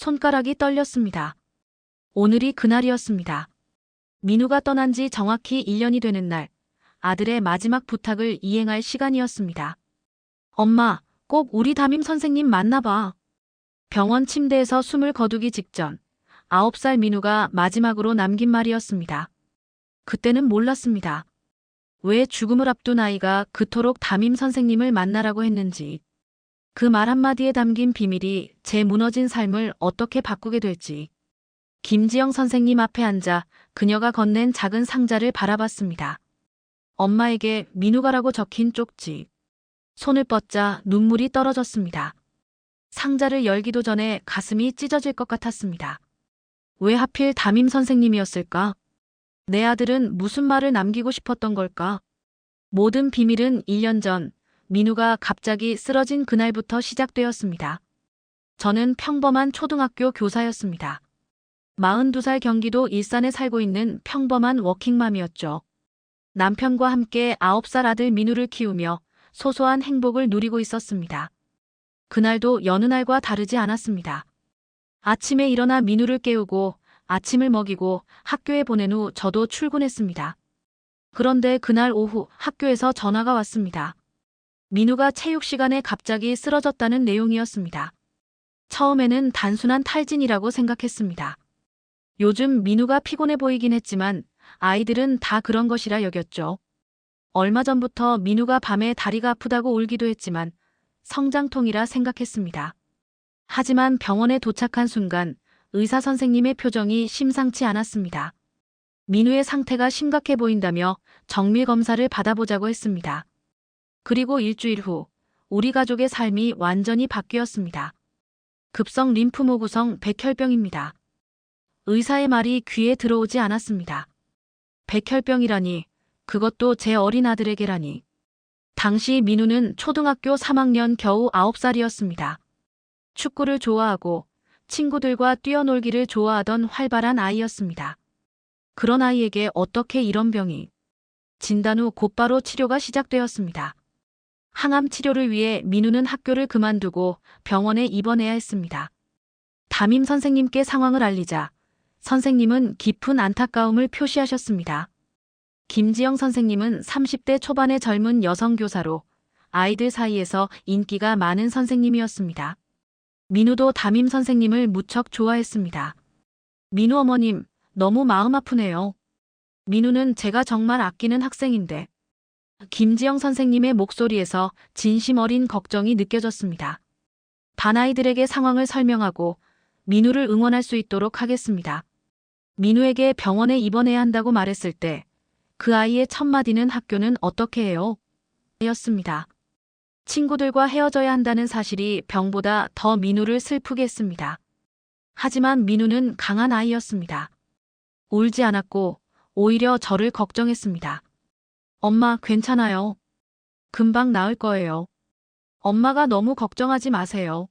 손가락이 떨렸습니다. 오늘이 그날이었습니다. 민우가 떠난 지 정확히 1년이 되는 날, 아들의 마지막 부탁을 이행할 시간이었습니다. 엄마, 꼭 우리 담임 선생님 만나봐. 병원 침대에서 숨을 거두기 직전 9살 민우가 마지막으로 남긴 말이었습니다. 그때는 몰랐습니다. 왜 죽음을 앞둔 아이가 그토록 담임 선생님을 만나라고 했는지, 그 말 한마디에 담긴 비밀이 제 무너진 삶을 어떻게 바꾸게 될지. 김지영 선생님 앞에 앉아 그녀가 건넨 작은 상자를 바라봤습니다. 엄마에게 민우가라고 적힌 쪽지. 손을 뻗자 눈물이 떨어졌습니다. 상자를 열기도 전에 가슴이 찢어질 것 같았습니다. 왜 하필 담임 선생님이었을까? 내 아들은 무슨 말을 남기고 싶었던 걸까? 모든 비밀은 1년 전 민우가 갑자기 쓰러진 그날부터 시작되었습니다. 저는 평범한 초등학교 교사였습니다. 42살 경기도 일산에 살고 있는 평범한 워킹맘이었죠. 남편과 함께 9살 아들 민우를 키우며 소소한 행복을 누리고 있었습니다. 그날도 여느 날과 다르지 않았습니다. 아침에 일어나 민우를 깨우고 아침을 먹이고 학교에 보낸 후 저도 출근했습니다. 그런데 그날 오후 학교에서 전화가 왔습니다. 민우가 체육 시간에 갑자기 쓰러졌다는 내용이었습니다. 처음에는 단순한 탈진이라고 생각했습니다. 요즘 민우가 피곤해 보이긴 했지만 아이들은 다 그런 것이라 여겼죠. 얼마 전부터 민우가 밤에 다리가 아프다고 울기도 했지만 성장통이라 생각했습니다. 하지만 병원에 도착한 순간 의사 선생님의 표정이 심상치 않았습니다. 민우의 상태가 심각해 보인다며 정밀 검사를 받아보자고 했습니다. 그리고 일주일 후 우리 가족의 삶이 완전히 바뀌었습니다. 급성 림프모구성 백혈병입니다. 의사의 말이 귀에 들어오지 않았습니다. 백혈병이라니, 그것도 제 어린 아들에게라니. 당시 민우는 초등학교 3학년 겨우 9살이었습니다. 축구를 좋아하고 친구들과 뛰어놀기를 좋아하던 활발한 아이였습니다. 그런 아이에게 어떻게 이런 병이? 진단 후 곧바로 치료가 시작되었습니다. 항암 치료를 위해 민우는 학교를 그만두고 병원에 입원해야 했습니다. 담임 선생님께 상황을 알리자 선생님은 깊은 안타까움을 표시하셨습니다. 김지영 선생님은 30대 초반의 젊은 여성 교사로 아이들 사이에서 인기가 많은 선생님이었습니다. 민우도 담임 선생님을 무척 좋아했습니다. 민우 어머님, 너무 마음 아프네요. 민우는 제가 정말 아끼는 학생인데. 김지영 선생님의 목소리에서 진심 어린 걱정이 느껴졌습니다. 반 아이들에게 상황을 설명하고 민우를 응원할 수 있도록 하겠습니다. 민우에게 병원에 입원해야 한다고 말했을 때 그 아이의 첫 마디는 학교는 어떻게 해요? 였습니다. 친구들과 헤어져야 한다는 사실이 병보다 더 민우를 슬프게 했습니다. 하지만 민우는 강한 아이였습니다. 울지 않았고 오히려 저를 걱정했습니다. 엄마, 괜찮아요. 금방 나을 거예요. 엄마가 너무 걱정하지 마세요.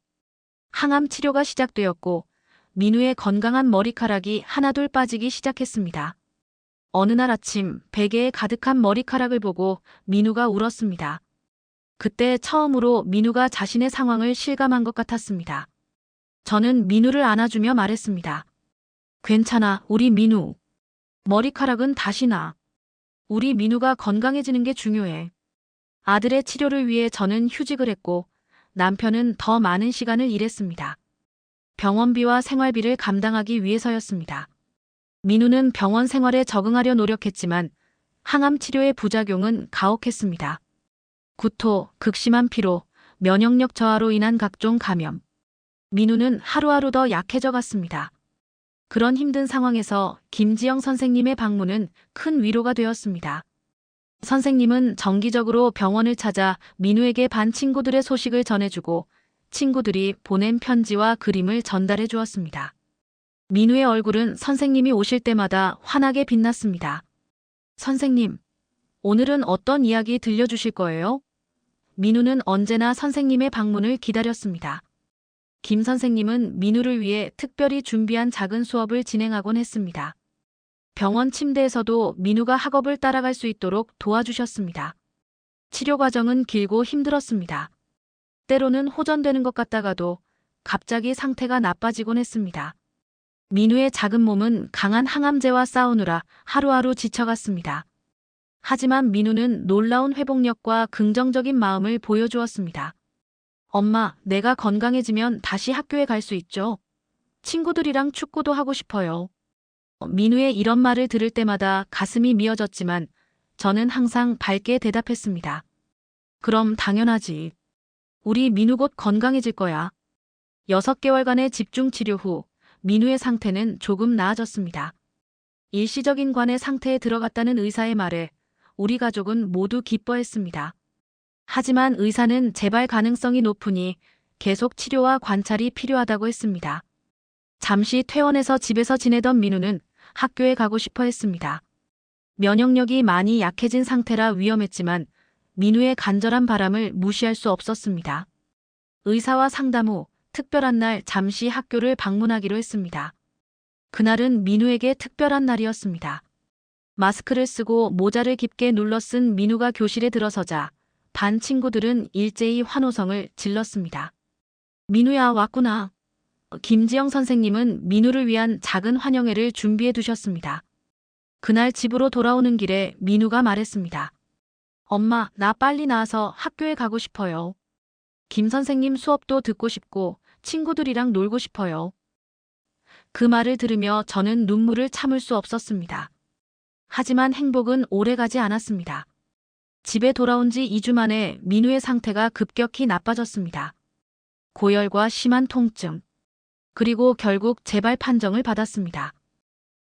항암 치료가 시작되었고 민우의 건강한 머리카락이 하나둘 빠지기 시작했습니다. 어느 날 아침 베개에 가득한 머리카락을 보고 민우가 울었습니다. 그때 처음으로 민우가 자신의 상황을 실감한 것 같았습니다. 저는 민우를 안아주며 말했습니다. 괜찮아, 우리 민우. 머리카락은 다시 나. 우리 민우가 건강해지는 게 중요해. 아들의 치료를 위해 저는 휴직을 했고 남편은 더 많은 시간을 일했습니다. 병원비와 생활비를 감당하기 위해서였습니다. 민우는 병원 생활에 적응하려 노력했지만 항암 치료의 부작용은 가혹했습니다. 구토, 극심한 피로, 면역력 저하로 인한 각종 감염. 민우는 하루하루 더 약해져 갔습니다. 그런 힘든 상황에서 김지영 선생님의 방문은 큰 위로가 되었습니다. 선생님은 정기적으로 병원을 찾아 민우에게 반 친구들의 소식을 전해주고 친구들이 보낸 편지와 그림을 전달해 주었습니다. 민우의 얼굴은 선생님이 오실 때마다 환하게 빛났습니다. 선생님, 오늘은 어떤 이야기 들려주실 거예요? 민우는 언제나 선생님의 방문을 기다렸습니다. 김 선생님은 민우를 위해 특별히 준비한 작은 수업을 진행하곤 했습니다. 병원 침대에서도 민우가 학업을 따라갈 수 있도록 도와주셨습니다. 치료 과정은 길고 힘들었습니다. 때로는 호전되는 것 같다가도 갑자기 상태가 나빠지곤 했습니다. 민우의 작은 몸은 강한 항암제와 싸우느라 하루하루 지쳐갔습니다. 하지만 민우는 놀라운 회복력과 긍정적인 마음을 보여주었습니다. 엄마, 내가 건강해지면 다시 학교에 갈 수 있죠? 친구들이랑 축구도 하고 싶어요. 민우의 이런 말을 들을 때마다 가슴이 미어졌지만 저는 항상 밝게 대답했습니다. 그럼 당연하지. 우리 민우 곧 건강해질 거야. 6개월간의 집중 치료 후 민우의 상태는 조금 나아졌습니다. 일시적인 관의 상태에 들어갔다는 의사의 말에 우리 가족은 모두 기뻐했습니다. 하지만 의사는 재발 가능성이 높으니 계속 치료와 관찰이 필요하다고 했습니다. 잠시 퇴원해서 집에서 지내던 민우는 학교에 가고 싶어 했습니다. 면역력이 많이 약해진 상태라 위험했지만 민우의 간절한 바람을 무시할 수 없었습니다. 의사와 상담 후 특별한 날 잠시 학교를 방문하기로 했습니다. 그날은 민우에게 특별한 날이었습니다. 마스크를 쓰고 모자를 깊게 눌러 쓴 민우가 교실에 들어서자 반 친구들은 일제히 환호성을 질렀습니다. 민우야, 왔구나. 김지영 선생님은 민우를 위한 작은 환영회를 준비해 두셨습니다. 그날 집으로 돌아오는 길에 민우가 말했습니다. 엄마, 나 빨리 나와서 학교에 가고 싶어요. 김 선생님 수업도 듣고 싶고 친구들이랑 놀고 싶어요. 그 말을 들으며 저는 눈물을 참을 수 없었습니다. 하지만 행복은 오래가지 않았습니다. 집에 돌아온 지 2주 만에 민우의 상태가 급격히 나빠졌습니다. 고열과 심한 통증, 그리고 결국 재발 판정을 받았습니다.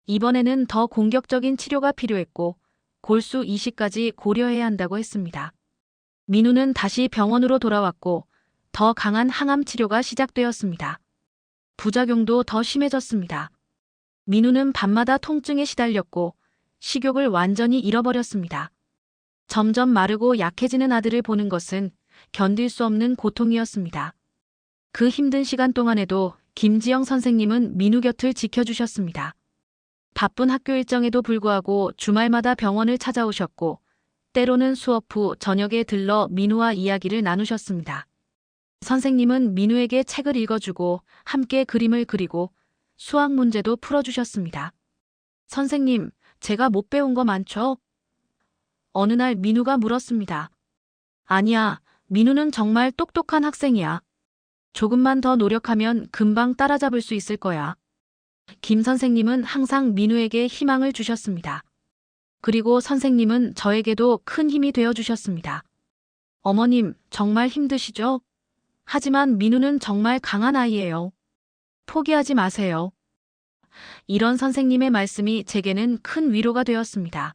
이번에는 더 공격적인 치료가 필요했고 골수 이식까지 고려해야 한다고 했습니다. 민우는 다시 병원으로 돌아왔고 더 강한 항암 치료가 시작되었습니다. 부작용도 더 심해졌습니다. 민우는 밤마다 통증에 시달렸고 식욕을 완전히 잃어버렸습니다. 점점 마르고 약해지는 아들을 보는 것은 견딜 수 없는 고통이었습니다. 그 힘든 시간 동안에도 김지영 선생님은 민우 곁을 지켜주셨습니다. 바쁜 학교 일정에도 불구하고 주말마다 병원을 찾아오셨고 때로는 수업 후 저녁에 들러 민우와 이야기를 나누셨습니다. 선생님은 민우에게 책을 읽어주고 함께 그림을 그리고 수학 문제도 풀어주셨습니다. 선생님, 제가 못 배운 거 많죠? 어느 날 민우가 물었습니다. 아니야, 민우는 정말 똑똑한 학생이야. 조금만 더 노력하면 금방 따라잡을 수 있을 거야. 김 선생님은 항상 민우에게 희망을 주셨습니다. 그리고 선생님은 저에게도 큰 힘이 되어 주셨습니다. 어머님, 정말 힘드시죠? 하지만 민우는 정말 강한 아이예요. 포기하지 마세요. 이런 선생님의 말씀이 제게는 큰 위로가 되었습니다.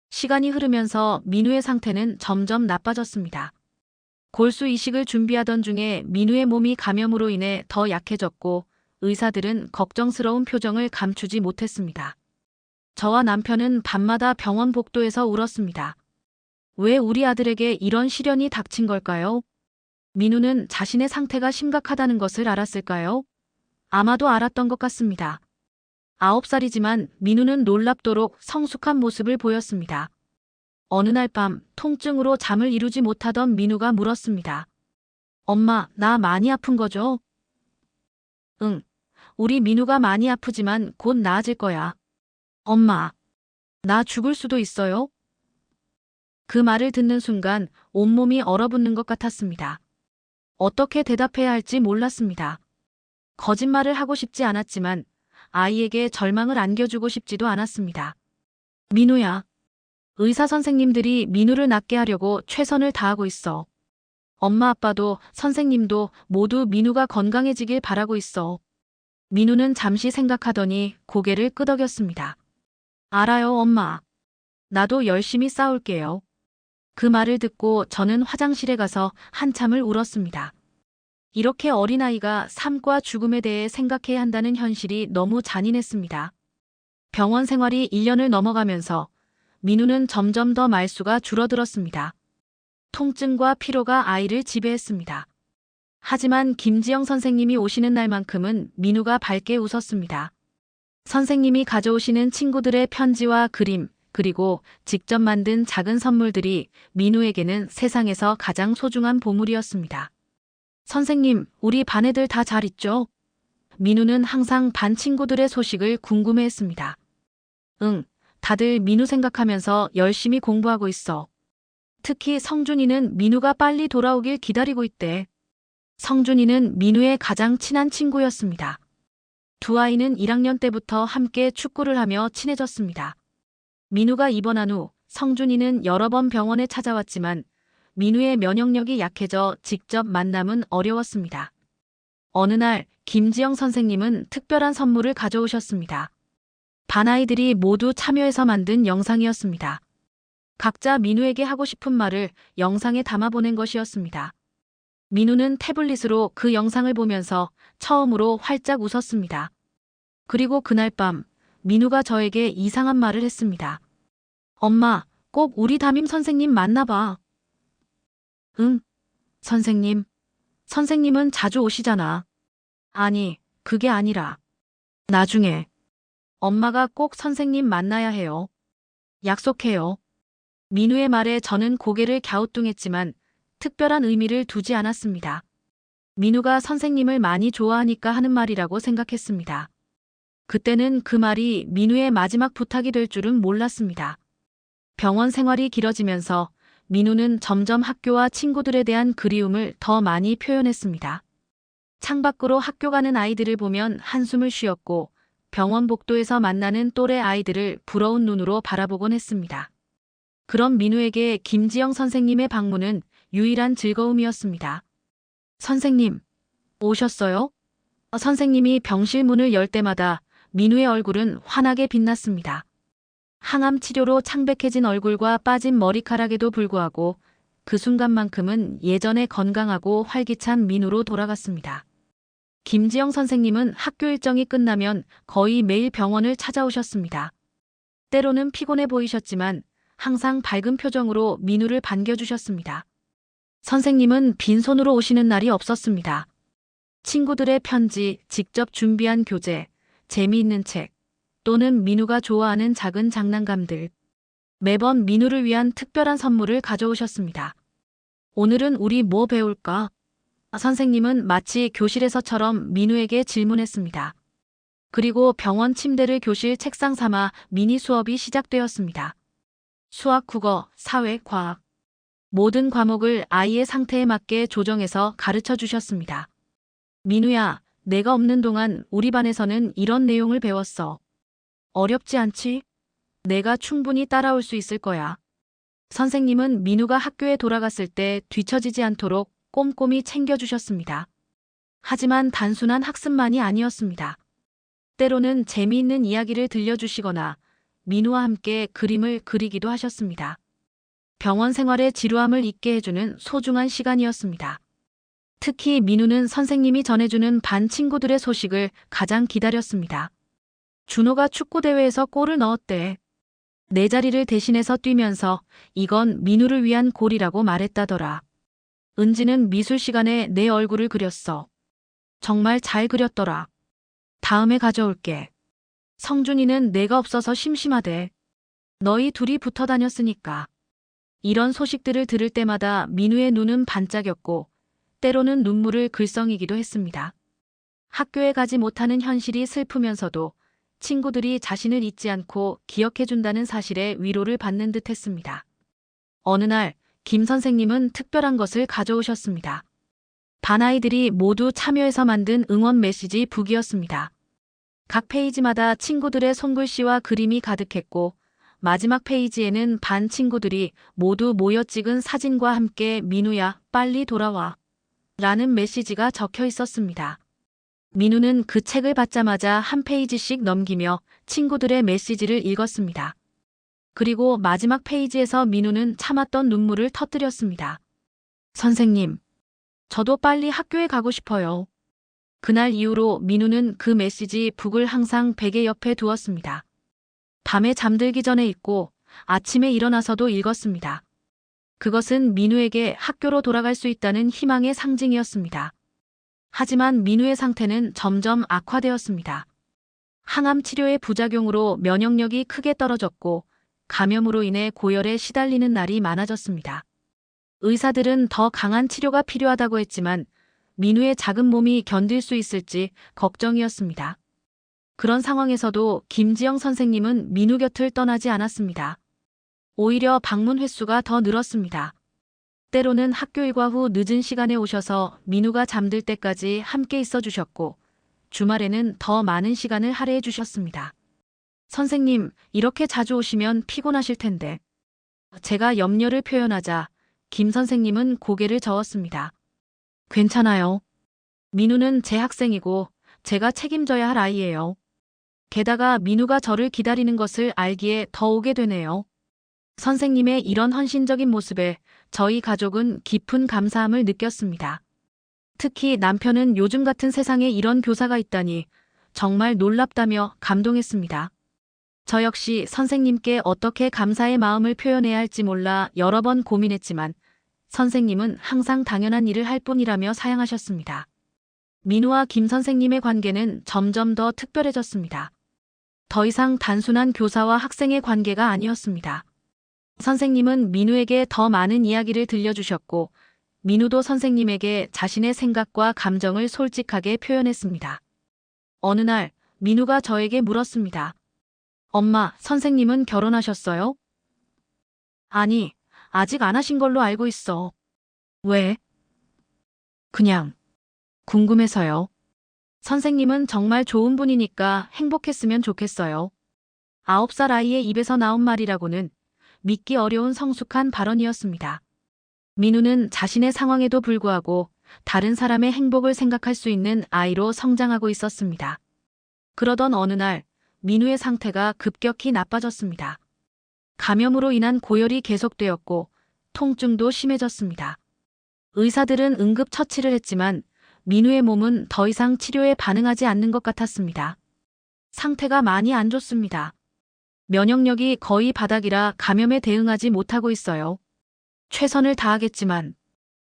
시간이 흐르면서 민우의 상태는 점점 나빠졌습니다. 골수 이식을 준비하던 중에 민우의 몸이 감염으로 인해 더 약해졌고 의사들은 걱정스러운 표정을 감추지 못했습니다. 저와 남편은 밤마다 병원 복도에서 울었습니다. 왜 우리 아들에게 이런 시련이 닥친 걸까요? 민우는 자신의 상태가 심각하다는 것을 알았을까요? 아마도 알았던 것 같습니다. 9살이지만 민우는 놀랍도록 성숙한 모습을 보였습니다. 어느 날 밤 통증으로 잠을 이루지 못하던 민우가 물었습니다. 엄마, 나 많이 아픈 거죠? 응. 우리 민우가 많이 아프지만 곧 나아질 거야. 엄마, 나 죽을 수도 있어요? 그 말을 듣는 순간 온몸이 얼어붙는 것 같았습니다. 어떻게 대답해야 할지 몰랐습니다. 거짓말을 하고 싶지 않았지만 아이에게 절망을 안겨주고 싶지도 않았습니다. 민우야, 의사 선생님들이 민우를 낫게 하려고 최선을 다하고 있어. 엄마 아빠도 선생님도 모두 민우가 건강해지길 바라고 있어. 민우는 잠시 생각하더니 고개를 끄덕였습니다. 알아요, 엄마. 나도 열심히 싸울게요. 그 말을 듣고 저는 화장실에 가서 한참을 울었습니다. 이렇게 어린아이가 삶과 죽음에 대해 생각해야 한다는 현실이 너무 잔인했습니다. 병원 생활이 1년을 넘어가면서 민우는 점점 더 말수가 줄어들었습니다. 통증과 피로가 아이를 지배했습니다. 하지만 김지영 선생님이 오시는 날만큼은 민우가 밝게 웃었습니다. 선생님이 가져오시는 친구들의 편지와 그림, 그리고 직접 만든 작은 선물들이 민우에게는 세상에서 가장 소중한 보물이었습니다. 선생님, 우리 반 애들 다 잘 있죠? 민우는 항상 반 친구들의 소식을 궁금해했습니다. 응, 다들 민우 생각하면서 열심히 공부하고 있어. 특히 성준이는 민우가 빨리 돌아오길 기다리고 있대. 성준이는 민우의 가장 친한 친구였습니다. 두 아이는 1학년 때부터 함께 축구를 하며 친해졌습니다. 민우가 입원한 후 성준이는 여러 번 병원에 찾아왔지만 민우의 면역력이 약해져 직접 만남은 어려웠습니다. 어느 날 김지영 선생님은 특별한 선물을 가져오셨습니다. 반 아이들이 모두 참여해서 만든 영상이었습니다. 각자 민우에게 하고 싶은 말을 영상에 담아 보낸 것이었습니다. 민우는 태블릿으로 그 영상을 보면서 처음으로 활짝 웃었습니다. 그리고 그날 밤 민우가 저에게 이상한 말을 했습니다. 엄마, 꼭 우리 담임 선생님 만나봐. 응, 선생님. 선생님은 자주 오시잖아. 아니, 그게 아니라. 나중에. 엄마가 꼭 선생님 만나야 해요. 약속해요. 민우의 말에 저는 고개를 갸우뚱했지만 특별한 의미를 두지 않았습니다. 민우가 선생님을 많이 좋아하니까 하는 말이라고 생각했습니다. 그때는 그 말이 민우의 마지막 부탁이 될 줄은 몰랐습니다. 병원 생활이 길어지면서 민우는 점점 학교와 친구들에 대한 그리움을 더 많이 표현했습니다. 창밖으로 학교 가는 아이들을 보면 한숨을 쉬었고 병원 복도에서 만나는 또래 아이들을 부러운 눈으로 바라보곤 했습니다. 그런 민우에게 김지영 선생님의 방문은 유일한 즐거움이었습니다. 선생님, 오셨어요? 선생님이 병실 문을 열 때마다 민우의 얼굴은 환하게 빛났습니다. 항암 치료로 창백해진 얼굴과 빠진 머리카락에도 불구하고 그 순간만큼은 예전에 건강하고 활기찬 민우로 돌아갔습니다. 김지영 선생님은 학교 일정이 끝나면 거의 매일 병원을 찾아오셨습니다. 때로는 피곤해 보이셨지만 항상 밝은 표정으로 민우를 반겨주셨습니다. 선생님은 빈손으로 오시는 날이 없었습니다. 친구들의 편지, 직접 준비한 교재, 재미있는 책, 또는 민우가 좋아하는 작은 장난감들. 매번 민우를 위한 특별한 선물을 가져오셨습니다. 오늘은 우리 뭐 배울까? 선생님은 마치 교실에서처럼 민우에게 질문했습니다. 그리고 병원 침대를 교실 책상 삼아 미니 수업이 시작되었습니다. 수학, 국어, 사회, 과학. 모든 과목을 아이의 상태에 맞게 조정해서 가르쳐 주셨습니다. 민우야, 내가 없는 동안 우리 반에서는 이런 내용을 배웠어. 어렵지 않지? 내가 충분히 따라올 수 있을 거야. 선생님은 민우가 학교에 돌아갔을 때 뒤처지지 않도록 꼼꼼히 챙겨주셨습니다. 하지만 단순한 학습만이 아니었습니다. 때로는 재미있는 이야기를 들려주시거나 민우와 함께 그림을 그리기도 하셨습니다. 병원 생활의 지루함을 잊게 해주는 소중한 시간이었습니다. 특히 민우는 선생님이 전해주는 반 친구들의 소식을 가장 기다렸습니다. 준호가 축구대회에서 골을 넣었대. 내 자리를 대신해서 뛰면서 이건 민우를 위한 골이라고 말했다더라. 은지는 미술 시간에 내 얼굴을 그렸어. 정말 잘 그렸더라. 다음에 가져올게. 성준이는 내가 없어서 심심하대. 너희 둘이 붙어 다녔으니까. 이런 소식들을 들을 때마다 민우의 눈은 반짝였고 때로는 눈물을 글썽이기도 했습니다. 학교에 가지 못하는 현실이 슬프면서도 친구들이 자신을 잊지 않고 기억해준다는 사실에 위로를 받는 듯 했습니다. 어느 날 김 선생님은 특별한 것을 가져오셨습니다. 반 아이들이 모두 참여해서 만든 응원 메시지 북이었습니다. 각 페이지마다 친구들의 손글씨와 그림이 가득했고 마지막 페이지에는 반 친구들이 모두 모여 찍은 사진과 함께 민우야, 빨리 돌아와 라는 메시지가 적혀 있었습니다. 민우는 그 책을 받자마자 한 페이지씩 넘기며 친구들의 메시지를 읽었습니다. 그리고 마지막 페이지에서 민우는 참았던 눈물을 터뜨렸습니다. 선생님, 저도 빨리 학교에 가고 싶어요. 그날 이후로 민우는 그 메시지 북을 항상 베개 옆에 두었습니다. 밤에 잠들기 전에 읽고 아침에 일어나서도 읽었습니다. 그것은 민우에게 학교로 돌아갈 수 있다는 희망의 상징이었습니다. 하지만 민우의 상태는 점점 악화되었습니다. 항암 치료의 부작용으로 면역력이 크게 떨어졌고 감염으로 인해 고열에 시달리는 날이 많아졌습니다. 의사들은 더 강한 치료가 필요하다고 했지만 민우의 작은 몸이 견딜 수 있을지 걱정이었습니다. 그런 상황에서도 김지영 선생님은 민우 곁을 떠나지 않았습니다. 오히려 방문 횟수가 더 늘었습니다. 때로는 학교 일과 후 늦은 시간에 오셔서 민우가 잠들 때까지 함께 있어 주셨고, 주말에는 더 많은 시간을 할애해 주셨습니다. 선생님, 이렇게 자주 오시면 피곤하실 텐데. 제가 염려를 표현하자 김 선생님은 고개를 저었습니다. 괜찮아요. 민우는 제 학생이고 제가 책임져야 할 아이예요. 게다가 민우가 저를 기다리는 것을 알기에 더 오게 되네요. 선생님의 이런 헌신적인 모습에 저희 가족은 깊은 감사함을 느꼈습니다. 특히 남편은 요즘 같은 세상에 이런 교사가 있다니 정말 놀랍다며 감동했습니다. 저 역시 선생님께 어떻게 감사의 마음을 표현해야 할지 몰라 여러 번 고민했지만 선생님은 항상 당연한 일을 할 뿐이라며 사양하셨습니다. 민우와 김 선생님의 관계는 점점 더 특별해졌습니다. 더 이상 단순한 교사와 학생의 관계가 아니었습니다. 선생님은 민우에게 더 많은 이야기를 들려주셨고, 민우도 선생님에게 자신의 생각과 감정을 솔직하게 표현했습니다. 어느 날 민우가 저에게 물었습니다. 엄마, 선생님은 결혼하셨어요? 아니, 아직 안 하신 걸로 알고 있어. 왜? 그냥 궁금해서요. 선생님은 정말 좋은 분이니까 행복했으면 좋겠어요. 9살 아이의 입에서 나온 말이라고는 믿기 어려운 성숙한 발언이었습니다. 민우는 자신의 상황에도 불구하고 다른 사람의 행복을 생각할 수 있는 아이로 성장하고 있었습니다. 그러던 어느 날 민우의 상태가 급격히 나빠졌습니다. 감염으로 인한 고열이 계속되었고 통증도 심해졌습니다. 의사들은 응급처치를 했지만 민우의 몸은 더 이상 치료에 반응하지 않는 것 같았습니다. 상태가 많이 안 좋습니다. 면역력이 거의 바닥이라 감염에 대응하지 못하고 있어요. 최선을 다하겠지만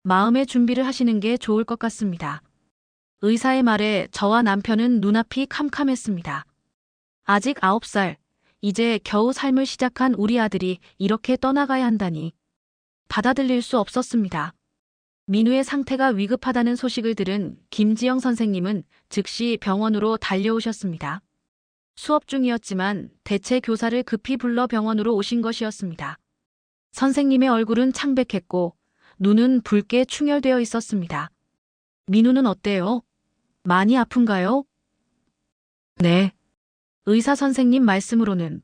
마음의 준비를 하시는 게 좋을 것 같습니다. 의사의 말에 저와 남편은 눈앞이 캄캄했습니다. 아직 9살, 이제 겨우 삶을 시작한 우리 아들이 이렇게 떠나가야 한다니. 받아들일 수 없었습니다. 민우의 상태가 위급하다는 소식을 들은 김지영 선생님은 즉시 병원으로 달려오셨습니다. 수업 중이었지만 대체 교사를 급히 불러 병원으로 오신 것이었습니다. 선생님의 얼굴은 창백했고 눈은 붉게 충혈되어 있었습니다. 민우는 어때요? 많이 아픈가요? 네. 의사 선생님 말씀으로는.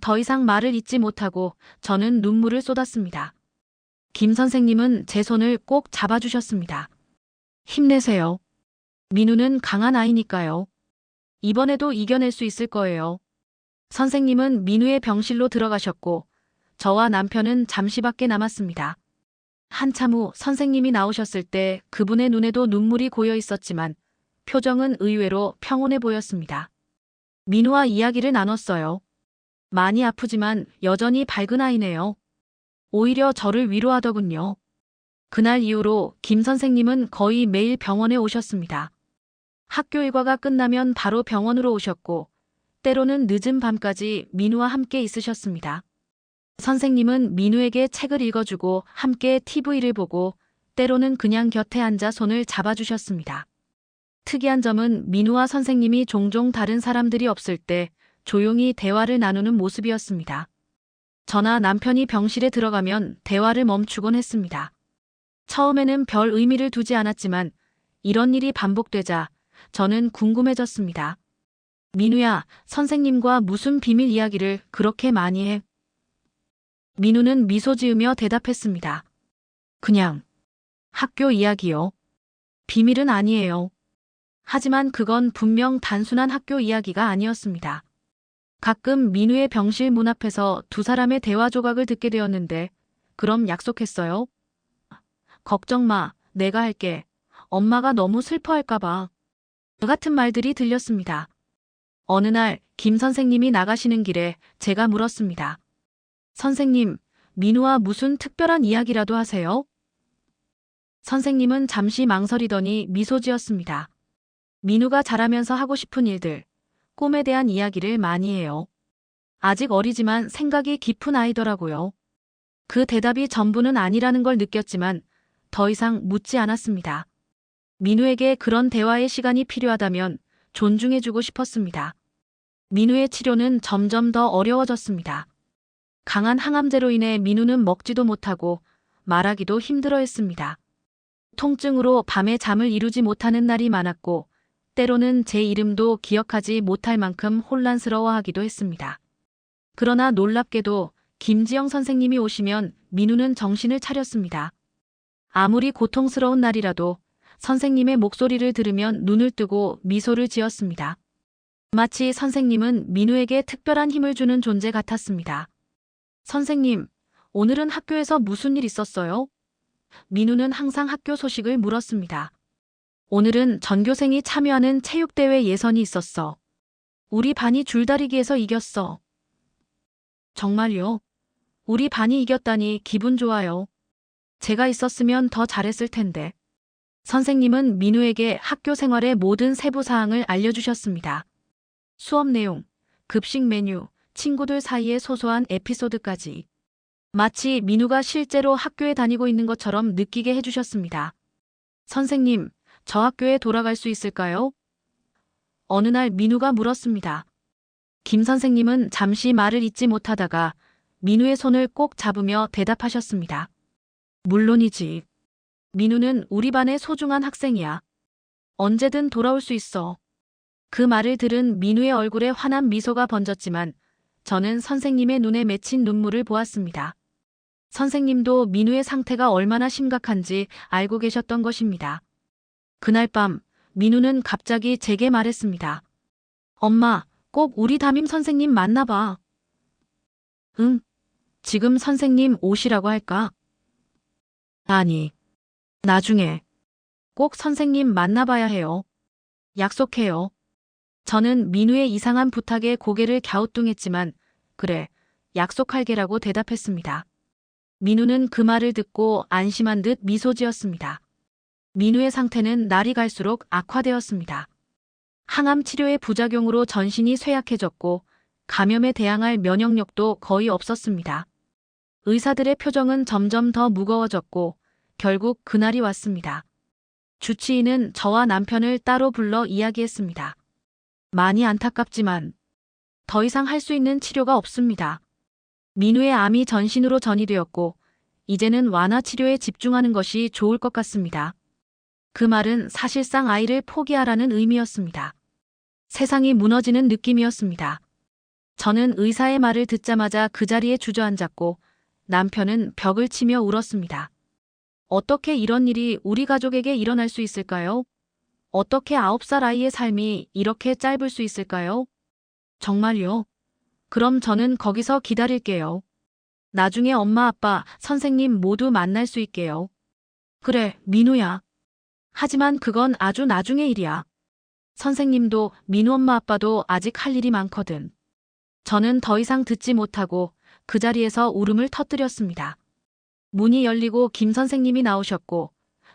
더 이상 말을 잇지 못하고 저는 눈물을 쏟았습니다. 김 선생님은 제 손을 꼭 잡아주셨습니다. 힘내세요. 민우는 강한 아이니까요. 이번에도 이겨낼 수 있을 거예요. 선생님은 민우의 병실로 들어가셨고 저와 남편은 잠시 밖에 남았습니다. 한참 후 선생님이 나오셨을 때 그분의 눈에도 눈물이 고여 있었지만 표정은 의외로 평온해 보였습니다. 민우와 이야기를 나눴어요. 많이 아프지만 여전히 밝은 아이네요. 오히려 저를 위로하더군요. 그날 이후로 김 선생님은 거의 매일 병원에 오셨습니다. 학교 일과가 끝나면 바로 병원으로 오셨고 때로는 늦은 밤까지 민우와 함께 있으셨습니다. 선생님은 민우에게 책을 읽어주고 함께 TV를 보고 때로는 그냥 곁에 앉아 손을 잡아주셨습니다. 특이한 점은 민우와 선생님이 종종 다른 사람들이 없을 때 조용히 대화를 나누는 모습이었습니다. 저나 남편이 병실에 들어가면 대화를 멈추곤 했습니다. 처음에는 별 의미를 두지 않았지만 이런 일이 반복되자 저는 궁금해졌습니다. 민우야, 선생님과 무슨 비밀 이야기를 그렇게 많이 해? 민우는 미소 지으며 대답했습니다. 그냥 학교 이야기요. 비밀은 아니에요. 하지만 그건 분명 단순한 학교 이야기가 아니었습니다. 가끔 민우의 병실 문 앞에서 두 사람의 대화 조각을 듣게 되었는데, 그럼 약속했어요? 걱정 마, 내가 할게. 엄마가 너무 슬퍼할까봐. 같은 말들이 들렸습니다. 어느 날 김 선생님이 나가시는 길에 제가 물었습니다. 선생님, 민우와 무슨 특별한 이야기라도 하세요? 선생님은 잠시 망설이더니 미소 지었습니다. 민우가 자라면서 하고 싶은 일들, 꿈에 대한 이야기를 많이 해요. 아직 어리지만 생각이 깊은 아이더라고요. 그 대답이 전부는 아니라는 걸 느꼈지만 더 이상 묻지 않았습니다. 민우에게 그런 대화의 시간이 필요하다면 존중해주고 싶었습니다. 민우의 치료는 점점 더 어려워졌습니다. 강한 항암제로 인해 민우는 먹지도 못하고 말하기도 힘들어했습니다. 통증으로 밤에 잠을 이루지 못하는 날이 많았고 때로는 제 이름도 기억하지 못할 만큼 혼란스러워하기도 했습니다. 그러나 놀랍게도 김지영 선생님이 오시면 민우는 정신을 차렸습니다. 아무리 고통스러운 날이라도 선생님의 목소리를 들으면 눈을 뜨고 미소를 지었습니다. 마치 선생님은 민우에게 특별한 힘을 주는 존재 같았습니다. 선생님, 오늘은 학교에서 무슨 일 있었어요? 민우는 항상 학교 소식을 물었습니다. 오늘은 전교생이 참여하는 체육대회 예선이 있었어. 우리 반이 줄다리기에서 이겼어. 정말요? 우리 반이 이겼다니 기분 좋아요. 제가 있었으면 더 잘했을 텐데. 선생님은 민우에게 학교 생활의 모든 세부 사항을 알려주셨습니다. 수업 내용, 급식 메뉴, 친구들 사이의 소소한 에피소드까지. 마치 민우가 실제로 학교에 다니고 있는 것처럼 느끼게 해주셨습니다. 선생님, 저 학교에 돌아갈 수 있을까요? 어느 날 민우가 물었습니다. 김 선생님은 잠시 말을 잇지 못하다가 민우의 손을 꼭 잡으며 대답하셨습니다. 물론이지. 민우는 우리 반의 소중한 학생이야. 언제든 돌아올 수 있어. 그 말을 들은 민우의 얼굴에 환한 미소가 번졌지만 저는 선생님의 눈에 맺힌 눈물을 보았습니다. 선생님도 민우의 상태가 얼마나 심각한지 알고 계셨던 것입니다. 그날 밤 민우는 갑자기 제게 말했습니다. 엄마, 꼭 우리 담임 선생님 만나봐. 응, 지금 선생님 오시라고 할까? 아니, 나중에 꼭 선생님 만나봐야 해요. 약속해요. 저는 민우의 이상한 부탁에 고개를 갸우뚱했지만 그래, 약속할게라고 대답했습니다. 민우는 그 말을 듣고 안심한 듯 미소 지었습니다. 민우의 상태는 날이 갈수록 악화되었습니다. 항암 치료의 부작용으로 전신이 쇠약해졌고 감염에 대항할 면역력도 거의 없었습니다. 의사들의 표정은 점점 더 무거워졌고 결국 그날이 왔습니다. 주치의는 저와 남편을 따로 불러 이야기했습니다. 많이 안타깝지만 더 이상 할 수 있는 치료가 없습니다. 민우의 암이 전신으로 전이되었고 이제는 완화 치료에 집중하는 것이 좋을 것 같습니다. 그 말은 사실상 아이를 포기하라는 의미였습니다. 세상이 무너지는 느낌이었습니다. 저는 의사의 말을 듣자마자 그 자리에 주저앉았고 남편은 벽을 치며 울었습니다. 어떻게 이런 일이 우리 가족에게 일어날 수 있을까요? 어떻게 9살 아이의 삶이 이렇게 짧을 수 있을까요? 정말요? 그럼 저는 거기서 기다릴게요. 나중에 엄마, 아빠, 선생님 모두 만날 수 있게요. 그래, 민우야. 하지만 그건 아주 나중의 일이야. 선생님도 민우 엄마 아빠도 아직 할 일이 많거든. 저는 더 이상 듣지 못하고 그 자리에서 울음을 터뜨렸습니다. 문이 열리고 김 선생님이 나오셨고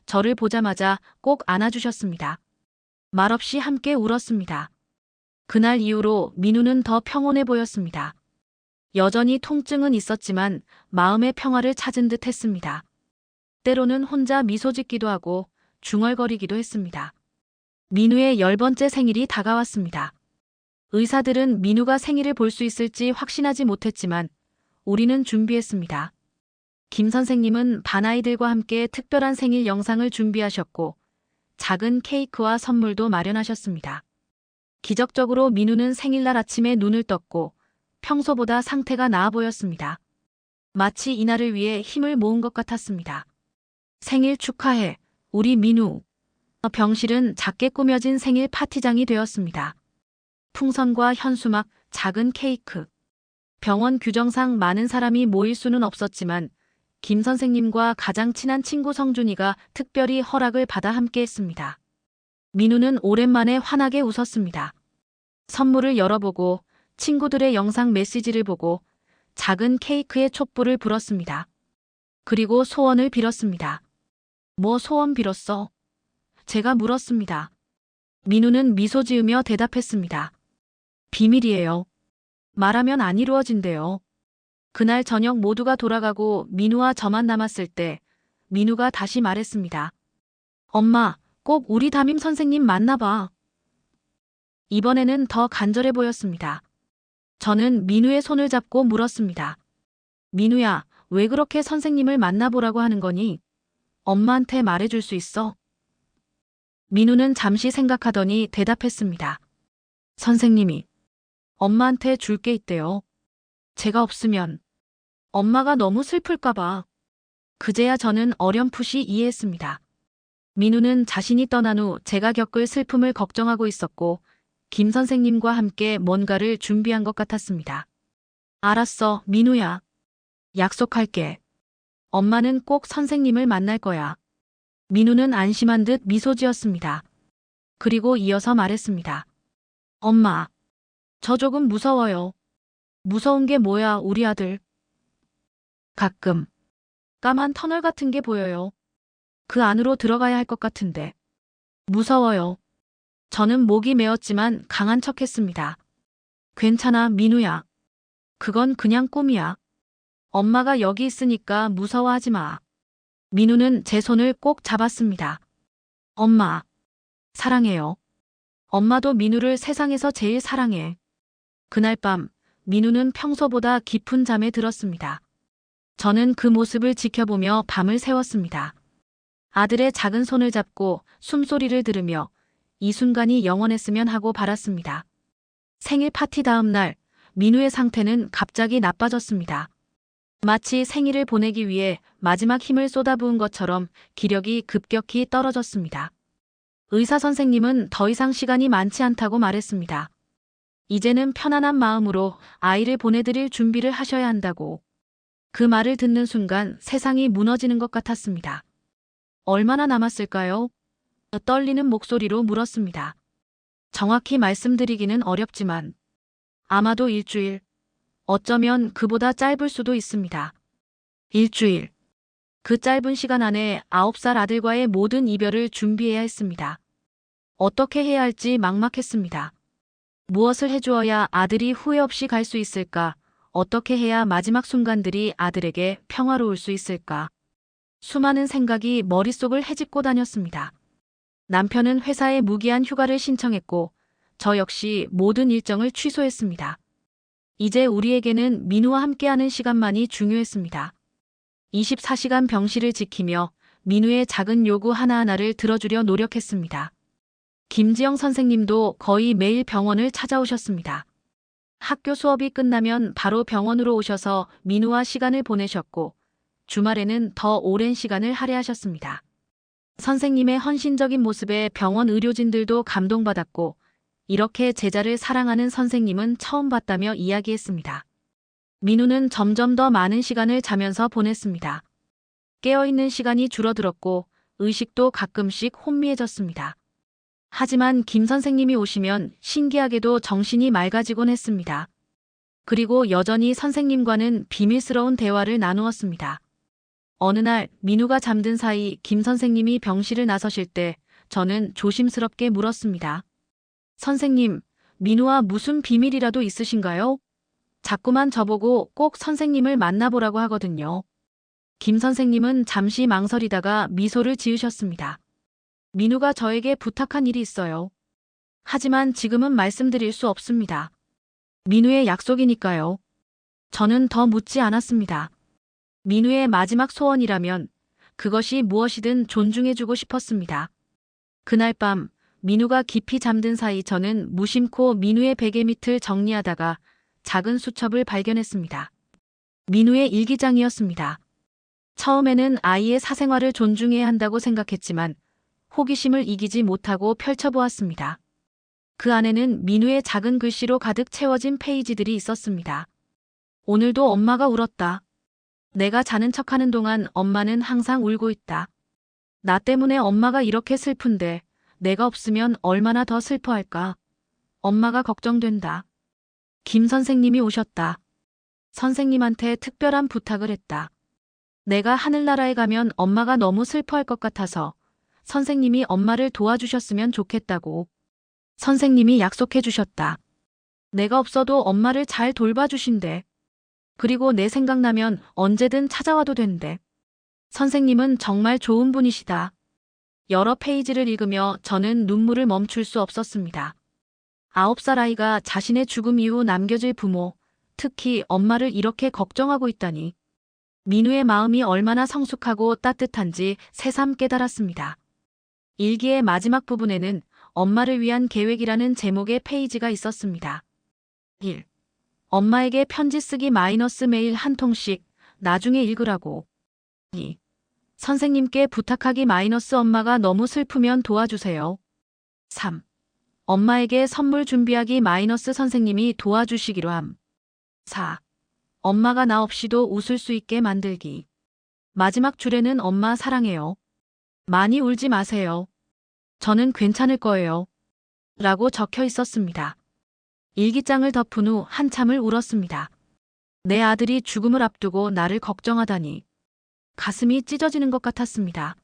저를 보자마자 꼭 안아주셨습니다. 말없이 함께 울었습니다. 그날 이후로 민우는 더 평온해 보였습니다. 여전히 통증은 있었지만 마음의 평화를 찾은 듯 했습니다. 때로는 혼자 미소 짓기도 하고 중얼거리기도 했습니다. 민우의 10번째 생일이 다가왔습니다. 의사들은 민우가 생일을 볼 수 있을지 확신하지 못했지만 우리는 준비했습니다. 김 선생님은 반아이들과 함께 특별한 생일 영상을 준비하셨고 작은 케이크와 선물도 마련하셨습니다. 기적적으로 민우는 생일날 아침에 눈을 떴고 평소보다 상태가 나아 보였습니다. 마치 이날을 위해 힘을 모은 것 같았습니다. 생일 축하해, 우리 민우. 병실은 작게 꾸며진 생일 파티장이 되었습니다. 풍선과 현수막, 작은 케이크. 병원 규정상 많은 사람이 모일 수는 없었지만 김 선생님과 가장 친한 친구 성준이가 특별히 허락을 받아 함께했습니다. 민우는 오랜만에 환하게 웃었습니다. 선물을 열어보고 친구들의 영상 메시지를 보고 작은 케이크에 촛불을 불었습니다. 그리고 소원을 빌었습니다. 뭐 소원 빌었어? 제가 물었습니다. 민우는 미소 지으며 대답했습니다. 비밀이에요. 말하면 안 이루어진대요. 그날 저녁 모두가 돌아가고 민우와 저만 남았을 때 민우가 다시 말했습니다. 엄마, 꼭 우리 담임 선생님 만나봐. 이번에는 더 간절해 보였습니다. 저는 민우의 손을 잡고 물었습니다. 민우야, 왜 그렇게 선생님을 만나보라고 하는 거니? 엄마한테 말해줄 수 있어? 민우는 잠시 생각하더니 대답했습니다. 선생님이 엄마한테 줄 게 있대요. 제가 없으면 엄마가 너무 슬플까봐. 그제야 저는 어렴풋이 이해했습니다. 민우는 자신이 떠난 후 제가 겪을 슬픔을 걱정하고 있었고 김 선생님과 함께 뭔가를 준비한 것 같았습니다. 알았어, 민우야. 약속할게. 엄마는 꼭 선생님을 만날 거야. 민우는 안심한 듯 미소 지었습니다. 그리고 이어서 말했습니다. 엄마, 저 조금 무서워요. 무서운 게 뭐야, 우리 아들. 가끔 까만 터널 같은 게 보여요. 그 안으로 들어가야 할 것 같은데. 무서워요. 저는 목이 메었지만 강한 척했습니다. 괜찮아, 민우야. 그건 그냥 꿈이야. 엄마가 여기 있으니까 무서워하지 마. 민우는 제 손을 꼭 잡았습니다. 엄마, 사랑해요. 엄마도 민우를 세상에서 제일 사랑해. 그날 밤, 민우는 평소보다 깊은 잠에 들었습니다. 저는 그 모습을 지켜보며 밤을 새웠습니다. 아들의 작은 손을 잡고 숨소리를 들으며 이 순간이 영원했으면 하고 바랐습니다. 생일 파티 다음 날, 민우의 상태는 갑자기 나빠졌습니다. 마치 생일을 보내기 위해 마지막 힘을 쏟아부은 것처럼 기력이 급격히 떨어졌습니다. 의사 선생님은 더 이상 시간이 많지 않다고 말했습니다. 이제는 편안한 마음으로 아이를 보내드릴 준비를 하셔야 한다고. 그 말을 듣는 순간 세상이 무너지는 것 같았습니다. 얼마나 남았을까요? 떨리는 목소리로 물었습니다. 정확히 말씀드리기는 어렵지만 아마도 일주일, 어쩌면 그보다 짧을 수도 있습니다. 일주일. 그 짧은 시간 안에 9살 아들과의 모든 이별을 준비해야 했습니다. 어떻게 해야 할지 막막했습니다. 무엇을 해주어야 아들이 후회 없이 갈 수 있을까? 어떻게 해야 마지막 순간들이 아들에게 평화로울 수 있을까? 수많은 생각이 머릿속을 헤집고 다녔습니다. 남편은 회사에 무기한 휴가를 신청했고 저 역시 모든 일정을 취소했습니다. 이제 우리에게는 민우와 함께하는 시간만이 중요했습니다. 24시간 병실을 지키며 민우의 작은 요구 하나하나를 들어주려 노력했습니다. 김지영 선생님도 거의 매일 병원을 찾아오셨습니다. 학교 수업이 끝나면 바로 병원으로 오셔서 민우와 시간을 보내셨고 주말에는 더 오랜 시간을 할애하셨습니다. 선생님의 헌신적인 모습에 병원 의료진들도 감동받았고 이렇게 제자를 사랑하는 선생님은 처음 봤다며 이야기했습니다. 민우는 점점 더 많은 시간을 자면서 보냈습니다. 깨어있는 시간이 줄어들었고 의식도 가끔씩 혼미해졌습니다. 하지만 김 선생님이 오시면 신기하게도 정신이 맑아지곤 했습니다. 그리고 여전히 선생님과는 비밀스러운 대화를 나누었습니다. 어느 날 민우가 잠든 사이 김 선생님이 병실을 나서실 때 저는 조심스럽게 물었습니다. 선생님, 민우와 무슨 비밀이라도 있으신가요? 자꾸만 저보고 꼭 선생님을 만나보라고 하거든요. 김 선생님은 잠시 망설이다가 미소를 지으셨습니다. 민우가 저에게 부탁한 일이 있어요. 하지만 지금은 말씀드릴 수 없습니다. 민우의 약속이니까요. 저는 더 묻지 않았습니다. 민우의 마지막 소원이라면 그것이 무엇이든 존중해주고 싶었습니다. 그날 밤 민우가 깊이 잠든 사이 저는 무심코 민우의 베개 밑을 정리하다가 작은 수첩을 발견했습니다. 민우의 일기장이었습니다. 처음에는 아이의 사생활을 존중해야 한다고 생각했지만 호기심을 이기지 못하고 펼쳐보았습니다. 그 안에는 민우의 작은 글씨로 가득 채워진 페이지들이 있었습니다. 오늘도 엄마가 울었다. 내가 자는 척하는 동안 엄마는 항상 울고 있다. 나 때문에 엄마가 이렇게 슬픈데 내가 없으면 얼마나 더 슬퍼할까. 엄마가 걱정된다. 김 선생님이 오셨다. 선생님한테 특별한 부탁을 했다. 내가 하늘나라에 가면 엄마가 너무 슬퍼할 것 같아서 선생님이 엄마를 도와주셨으면 좋겠다고. 선생님이 약속해 주셨다. 내가 없어도 엄마를 잘 돌봐주신대. 그리고 내 생각나면 언제든 찾아와도 된대. 선생님은 정말 좋은 분이시다. 여러 페이지를 읽으며 저는 눈물을 멈출 수 없었습니다. 9살 아이가 자신의 죽음 이후 남겨질 부모, 특히 엄마를 이렇게 걱정하고 있다니. 민우의 마음이 얼마나 성숙하고 따뜻한지 새삼 깨달았습니다. 일기의 마지막 부분에는 엄마를 위한 계획이라는 제목의 페이지가 있었습니다. 1. 엄마에게 편지 쓰기 - 메일 한 통씩 나중에 읽으라고. 2. 선생님께 부탁하기 - 엄마가 너무 슬프면 도와주세요. 3. 엄마에게 선물 준비하기 - 선생님이 도와주시기로 함. 4. 엄마가 나 없이도 웃을 수 있게 만들기. 마지막 줄에는 엄마 사랑해요. 많이 울지 마세요. 저는 괜찮을 거예요. 라고 적혀 있었습니다. 일기장을 덮은 후 한참을 울었습니다. 내 아들이 죽음을 앞두고 나를 걱정하다니. 가슴이 찢어지는 것 같았습니다.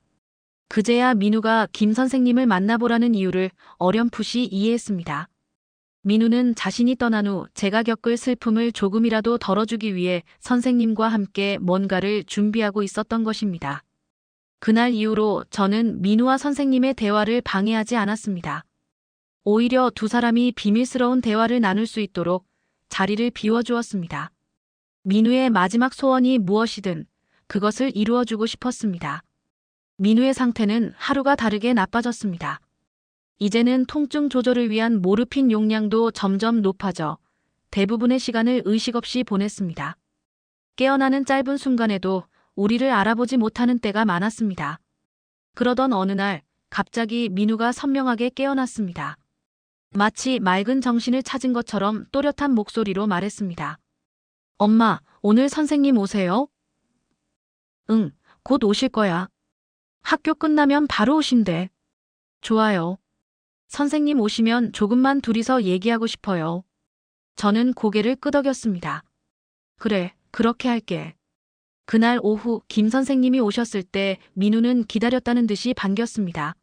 그제야 민우가 김 선생님을 만나보라는 이유를 어렴풋이 이해했습니다. 민우는 자신이 떠난 후 제가 겪을 슬픔을 조금이라도 덜어주기 위해 선생님과 함께 뭔가를 준비하고 있었던 것입니다. 그날 이후로 저는 민우와 선생님의 대화를 방해하지 않았습니다. 오히려 두 사람이 비밀스러운 대화를 나눌 수 있도록 자리를 비워주었습니다. 민우의 마지막 소원이 무엇이든 그것을 이루어주고 싶었습니다. 민우의 상태는 하루가 다르게 나빠졌습니다. 이제는 통증 조절을 위한 모르핀 용량도 점점 높아져 대부분의 시간을 의식 없이 보냈습니다. 깨어나는 짧은 순간에도 우리를 알아보지 못하는 때가 많았습니다. 그러던 어느 날 갑자기 민우가 선명하게 깨어났습니다. 마치 맑은 정신을 찾은 것처럼 또렷한 목소리로 말했습니다. 엄마, 오늘 선생님 오세요? 응, 곧 오실 거야. 학교 끝나면 바로 오신대. 좋아요. 선생님 오시면 조금만 둘이서 얘기하고 싶어요. 저는 고개를 끄덕였습니다. 그래, 그렇게 할게. 그날 오후 김 선생님이 오셨을 때 민우는 기다렸다는 듯이 반겼습니다.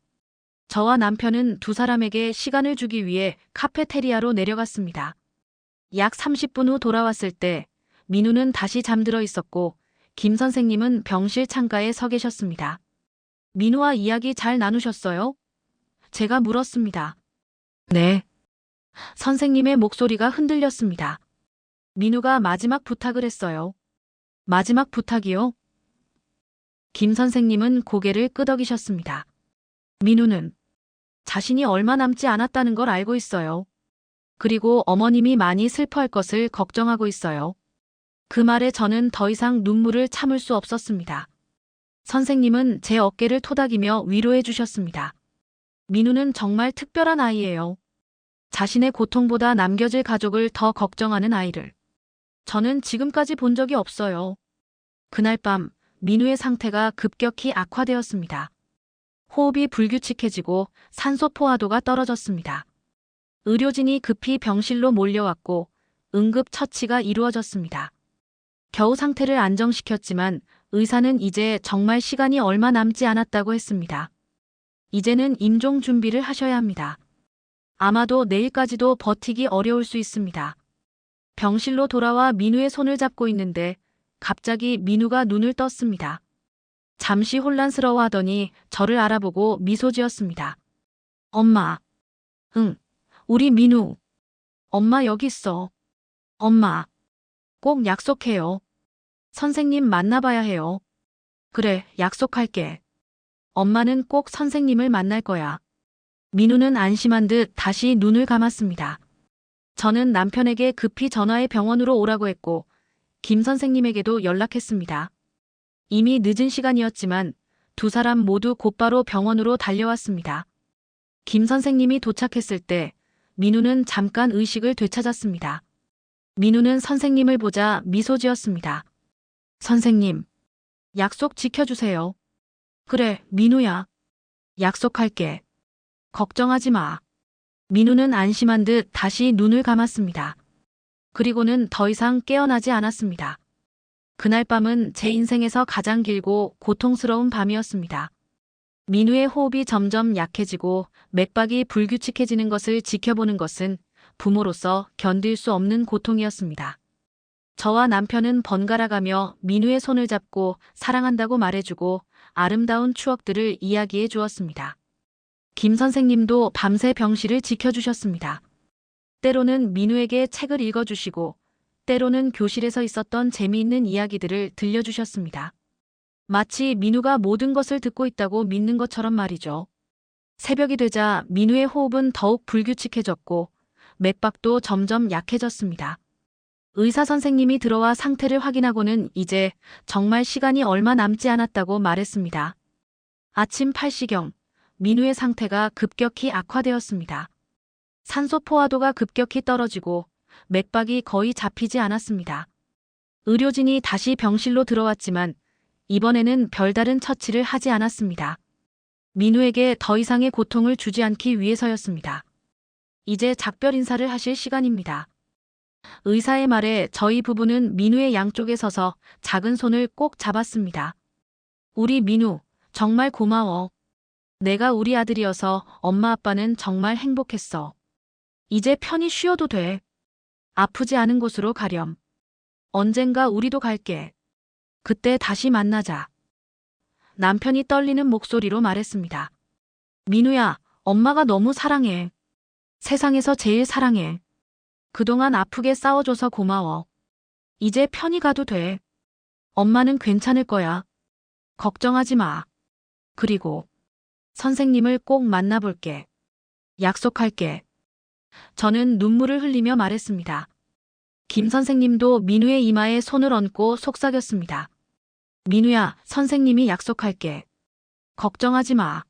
저와 남편은 두 사람에게 시간을 주기 위해 카페테리아로 내려갔습니다. 약 30분 후 돌아왔을 때 민우는 다시 잠들어 있었고 김 선생님은 병실 창가에 서 계셨습니다. 민우와 이야기 잘 나누셨어요? 제가 물었습니다. 네. 선생님의 목소리가 흔들렸습니다. 민우가 마지막 부탁을 했어요. 마지막 부탁이요? 김 선생님은 고개를 끄덕이셨습니다. 민우는 자신이 얼마 남지 않았다는 걸 알고 있어요. 그리고 어머님이 많이 슬퍼할 것을 걱정하고 있어요. 그 말에 저는 더 이상 눈물을 참을 수 없었습니다. 선생님은 제 어깨를 토닥이며 위로해 주셨습니다. 민우는 정말 특별한 아이예요. 자신의 고통보다 남겨질 가족을 더 걱정하는 아이를. 저는 지금까지 본 적이 없어요. 그날 밤 민우의 상태가 급격히 악화되었습니다. 호흡이 불규칙해지고 산소 포화도가 떨어졌습니다. 의료진이 급히 병실로 몰려왔고 응급 처치가 이루어졌습니다. 겨우 상태를 안정시켰지만 의사는 이제 정말 시간이 얼마 남지 않았다고 했습니다. 이제는 임종 준비를 하셔야 합니다. 아마도 내일까지도 버티기 어려울 수 있습니다. 병실로 돌아와 민우의 손을 잡고 있는데 갑자기 민우가 눈을 떴습니다. 잠시 혼란스러워하더니 저를 알아보고 미소 지었습니다. 엄마. 응, 우리 민우. 엄마 여기 있어. 엄마. 꼭 약속해요. 선생님 만나봐야 해요. 그래, 약속할게. 엄마는 꼭 선생님을 만날 거야. 민우는 안심한 듯 다시 눈을 감았습니다. 저는 남편에게 급히 전화해 병원으로 오라고 했고 김 선생님에게도 연락했습니다. 이미 늦은 시간이었지만 두 사람 모두 곧바로 병원으로 달려왔습니다. 김 선생님이 도착했을 때 민우는 잠깐 의식을 되찾았습니다. 민우는 선생님을 보자 미소 지었습니다. 선생님, 약속 지켜주세요. 그래, 민우야. 약속할게. 걱정하지 마. 민우는 안심한 듯 다시 눈을 감았습니다. 그리고는 더 이상 깨어나지 않았습니다. 그날 밤은 제 인생에서 가장 길고 고통스러운 밤이었습니다. 민우의 호흡이 점점 약해지고 맥박이 불규칙해지는 것을 지켜보는 것은 부모로서 견딜 수 없는 고통이었습니다. 저와 남편은 번갈아가며 민우의 손을 잡고 사랑한다고 말해주고 아름다운 추억들을 이야기해 주었습니다. 김 선생님도 밤새 병실을 지켜주셨습니다. 때로는 민우에게 책을 읽어주시고 때로는 교실에서 있었던 재미있는 이야기들을 들려주셨습니다. 마치 민우가 모든 것을 듣고 있다고 믿는 것처럼 말이죠. 새벽이 되자 민우의 호흡은 더욱 불규칙해졌고 맥박도 점점 약해졌습니다. 의사 선생님이 들어와 상태를 확인하고는 이제 정말 시간이 얼마 남지 않았다고 말했습니다. 아침 8시경 민우의 상태가 급격히 악화되었습니다. 산소 포화도가 급격히 떨어지고 맥박이 거의 잡히지 않았습니다. 의료진이 다시 병실로 들어왔지만 이번에는 별다른 처치를 하지 않았습니다. 민우에게 더 이상의 고통을 주지 않기 위해서였습니다. 이제 작별 인사를 하실 시간입니다. 의사의 말에 저희 부부는 민우의 양쪽에 서서 작은 손을 꼭 잡았습니다. 우리 민우, 정말 고마워. 내가 우리 아들이어서 엄마 아빠는 정말 행복했어. 이제 편히 쉬어도 돼. 아프지 않은 곳으로 가렴. 언젠가 우리도 갈게. 그때 다시 만나자. 남편이 떨리는 목소리로 말했습니다. 민우야, 엄마가 너무 사랑해. 세상에서 제일 사랑해. 그동안 아프게 싸워줘서 고마워. 이제 편히 가도 돼. 엄마는 괜찮을 거야. 걱정하지 마. 그리고 선생님을 꼭 만나볼게. 약속할게. 저는 눈물을 흘리며 말했습니다. 김 선생님도 민우의 이마에 손을 얹고 속삭였습니다. 민우야, 선생님이 약속할게. 걱정하지 마.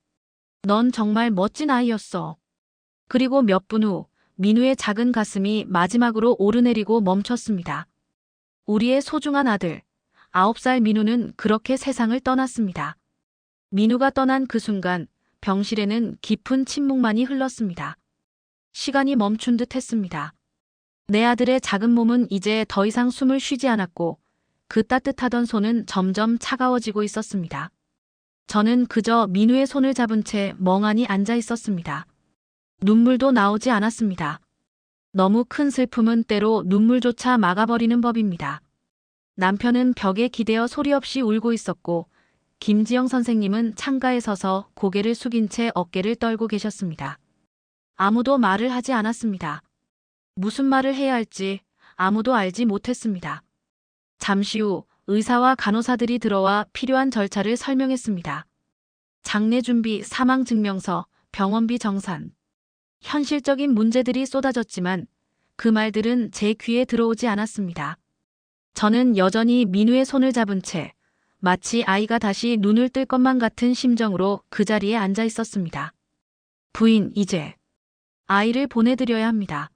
넌 정말 멋진 아이였어. 그리고 몇 분 후 민우의 작은 가슴이 마지막으로 오르내리고 멈췄습니다. 우리의 소중한 아들, 9살 민우는 그렇게 세상을 떠났습니다. 민우가 떠난 그 순간 병실에는 깊은 침묵만이 흘렀습니다. 시간이 멈춘 듯 했습니다. 내 아들의 작은 몸은 이제 더 이상 숨을 쉬지 않았고 그 따뜻하던 손은 점점 차가워지고 있었습니다. 저는 그저 민우의 손을 잡은 채 멍하니 앉아 있었습니다. 눈물도 나오지 않았습니다. 너무 큰 슬픔은 때로 눈물조차 막아버리는 법입니다. 남편은 벽에 기대어 소리 없이 울고 있었고 김지영 선생님은 창가에 서서 고개를 숙인 채 어깨를 떨고 계셨습니다. 아무도 말을 하지 않았습니다. 무슨 말을 해야 할지 아무도 알지 못했습니다. 잠시 후 의사와 간호사들이 들어와 필요한 절차를 설명했습니다. 장례 준비, 사망 증명서, 병원비 정산. 현실적인 문제들이 쏟아졌지만 그 말들은 제 귀에 들어오지 않았습니다. 저는 여전히 민우의 손을 잡은 채 마치 아이가 다시 눈을 뜰 것만 같은 심정으로 그 자리에 앉아 있었습니다. 부인, 이제 아이를 보내드려야 합니다.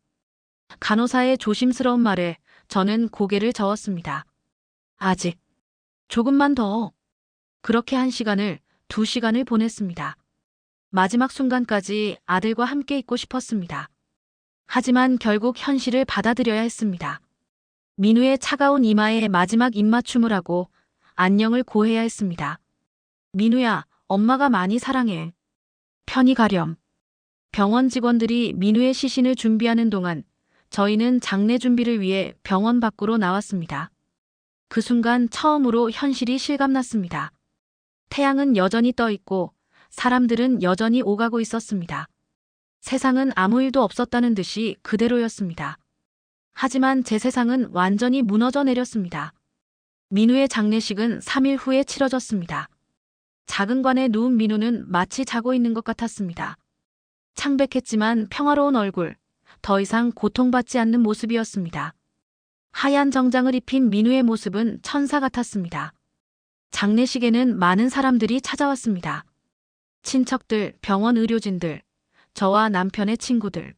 간호사의 조심스러운 말에 저는 고개를 저었습니다. 아직 조금만 더. 그렇게 1시간을, 2시간을 보냈습니다. 마지막 순간까지 아들과 함께 있고 싶었습니다. 하지만 결국 현실을 받아들여야 했습니다. 민우의 차가운 이마에 마지막 입맞춤을 하고 안녕을 고해야 했습니다. 민우야, 엄마가 많이 사랑해. 편히 가렴. 병원 직원들이 민우의 시신을 준비하는 동안 저희는 장례 준비를 위해 병원 밖으로 나왔습니다. 그 순간 처음으로 현실이 실감났습니다. 태양은 여전히 떠 있고 사람들은 여전히 오가고 있었습니다. 세상은 아무 일도 없었다는 듯이 그대로였습니다. 하지만 제 세상은 완전히 무너져 내렸습니다. 민우의 장례식은 3일 후에 치러졌습니다. 작은 관에 누운 민우는 마치 자고 있는 것 같았습니다. 창백했지만 평화로운 얼굴, 더 이상 고통받지 않는 모습이었습니다. 하얀 정장을 입힌 민우의 모습은 천사 같았습니다. 장례식에는 많은 사람들이 찾아왔습니다. 친척들, 병원 의료진들, 저와 남편의 친구들.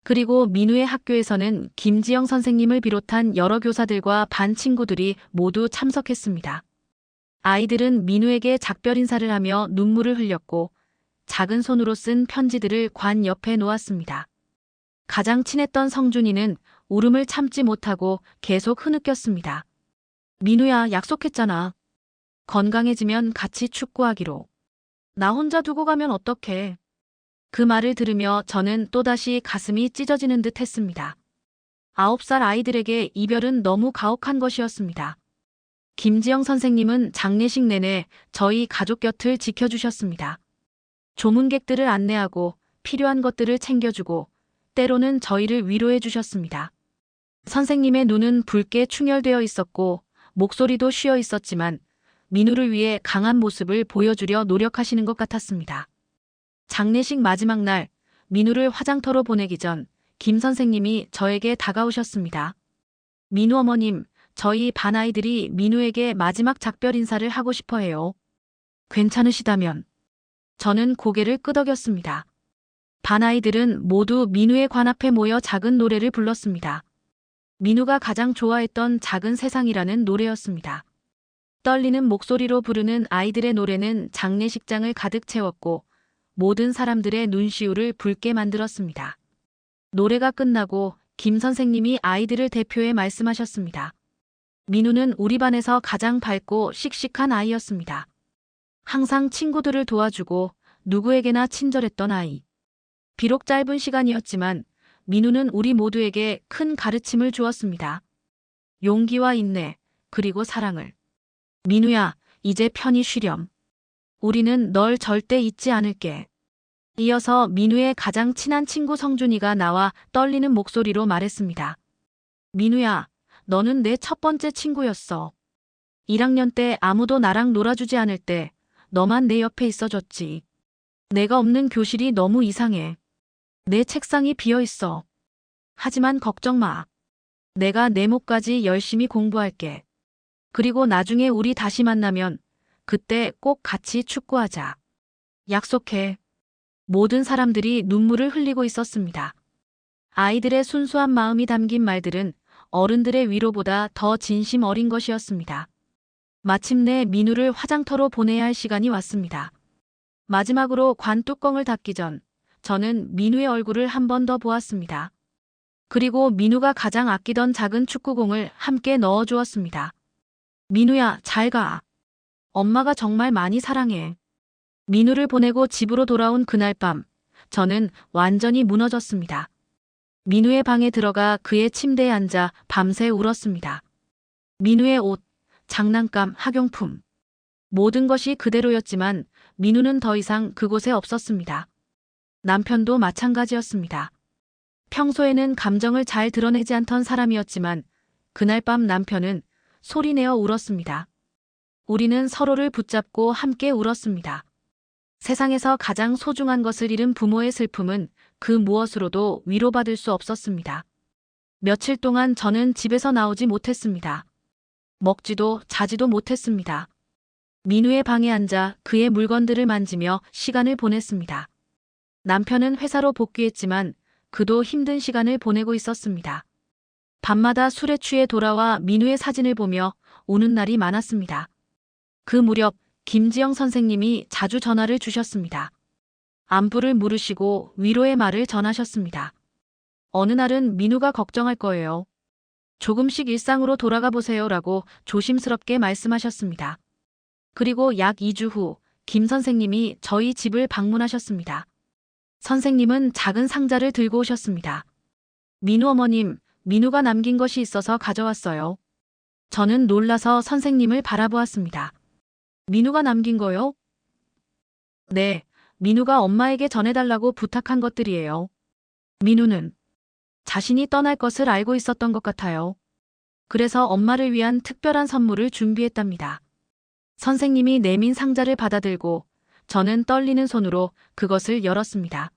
그리고 민우의 학교에서는 김지영 선생님을 비롯한 여러 교사들과 반 친구들이 모두 참석했습니다. 아이들은 민우에게 작별 인사를 하며 눈물을 흘렸고 작은 손으로 쓴 편지들을 관 옆에 놓았습니다. 가장 친했던 성준이는 울음을 참지 못하고 계속 흐느꼈습니다. 민우야, 약속했잖아. 건강해지면 같이 축구하기로. 나 혼자 두고 가면 어떡해. 그 말을 들으며 저는 또다시 가슴이 찢어지는 듯 했습니다. 9살 아이들에게 이별은 너무 가혹한 것이었습니다. 김지영 선생님은 장례식 내내 저희 가족 곁을 지켜주셨습니다. 조문객들을 안내하고 필요한 것들을 챙겨주고 때로는 저희를 위로해 주셨습니다. 선생님의 눈은 붉게 충혈되어 있었고 목소리도 쉬어 있었지만 민우를 위해 강한 모습을 보여주려 노력하시는 것 같았습니다. 장례식 마지막 날 민우를 화장터로 보내기 전 김 선생님이 저에게 다가오셨습니다. 민우 어머님, 저희 반 아이들이 민우에게 마지막 작별 인사를 하고 싶어 해요. 괜찮으시다면. 저는 고개를 끄덕였습니다. 반 아이들은 모두 민우의 관 앞에 모여 작은 노래를 불렀습니다. 민우가 가장 좋아했던 작은 세상이라는 노래였습니다. 떨리는 목소리로 부르는 아이들의 노래는 장례식장을 가득 채웠고 모든 사람들의 눈시울을 붉게 만들었습니다. 노래가 끝나고 김 선생님이 아이들을 대표해 말씀하셨습니다. 민우는 우리 반에서 가장 밝고 씩씩한 아이였습니다. 항상 친구들을 도와주고 누구에게나 친절했던 아이. 비록 짧은 시간이었지만 민우는 우리 모두에게 큰 가르침을 주었습니다. 용기와 인내, 그리고 사랑을. 민우야, 이제 편히 쉬렴. 우리는 널 절대 잊지 않을게. 이어서 민우의 가장 친한 친구 성준이가 나와 떨리는 목소리로 말했습니다. 민우야, 너는 내 첫 번째 친구였어. 1학년 때 아무도 나랑 놀아주지 않을 때 너만 내 옆에 있어줬지. 내가 없는 교실이 너무 이상해. 내 책상이 비어 있어. 하지만 걱정 마. 내가 내목까지 열심히 공부할게. 그리고 나중에 우리 다시 만나면 그때 꼭 같이 축구하자. 약속해. 모든 사람들이 눈물을 흘리고 있었습니다. 아이들의 순수한 마음이 담긴 말들은 어른들의 위로보다 더 진심 어린 것이었습니다. 마침내 민우를 화장터로 보내야 할 시간이 왔습니다. 마지막으로 관 뚜껑을 닫기 전 저는 민우의 얼굴을 한 번 더 보았습니다. 그리고 민우가 가장 아끼던 작은 축구공을 함께 넣어주었습니다. 민우야, 잘 가. 엄마가 정말 많이 사랑해. 민우를 보내고 집으로 돌아온 그날 밤, 저는 완전히 무너졌습니다. 민우의 방에 들어가 그의 침대에 앉아 밤새 울었습니다. 민우의 옷, 장난감, 학용품. 모든 것이 그대로였지만 민우는 더 이상 그곳에 없었습니다. 남편도 마찬가지였습니다. 평소에는 감정을 잘 드러내지 않던 사람이었지만 그날 밤 남편은 소리내어 울었습니다. 우리는 서로를 붙잡고 함께 울었습니다. 세상에서 가장 소중한 것을 잃은 부모의 슬픔은 그 무엇으로도 위로받을 수 없었습니다. 며칠 동안 저는 집에서 나오지 못했습니다. 먹지도 자지도 못했습니다. 민우의 방에 앉아 그의 물건들을 만지며 시간을 보냈습니다. 남편은 회사로 복귀했지만 그도 힘든 시간을 보내고 있었습니다. 밤마다 술에 취해 돌아와 민우의 사진을 보며 우는 날이 많았습니다. 그 무렵 김지영 선생님이 자주 전화를 주셨습니다. 안부를 물으시고 위로의 말을 전하셨습니다. 어느 날은 민우가 걱정할 거예요. 조금씩 일상으로 돌아가 보세요라고 조심스럽게 말씀하셨습니다. 그리고 약 2주 후 김 선생님이 저희 집을 방문하셨습니다. 선생님은 작은 상자를 들고 오셨습니다. 민우 어머님, 민우가 남긴 것이 있어서 가져왔어요. 저는 놀라서 선생님을 바라보았습니다. 민우가 남긴 거요? 네, 민우가 엄마에게 전해달라고 부탁한 것들이에요. 민우는 자신이 떠날 것을 알고 있었던 것 같아요. 그래서 엄마를 위한 특별한 선물을 준비했답니다. 선생님이 내민 상자를 받아들고 저는 떨리는 손으로 그것을 열었습니다.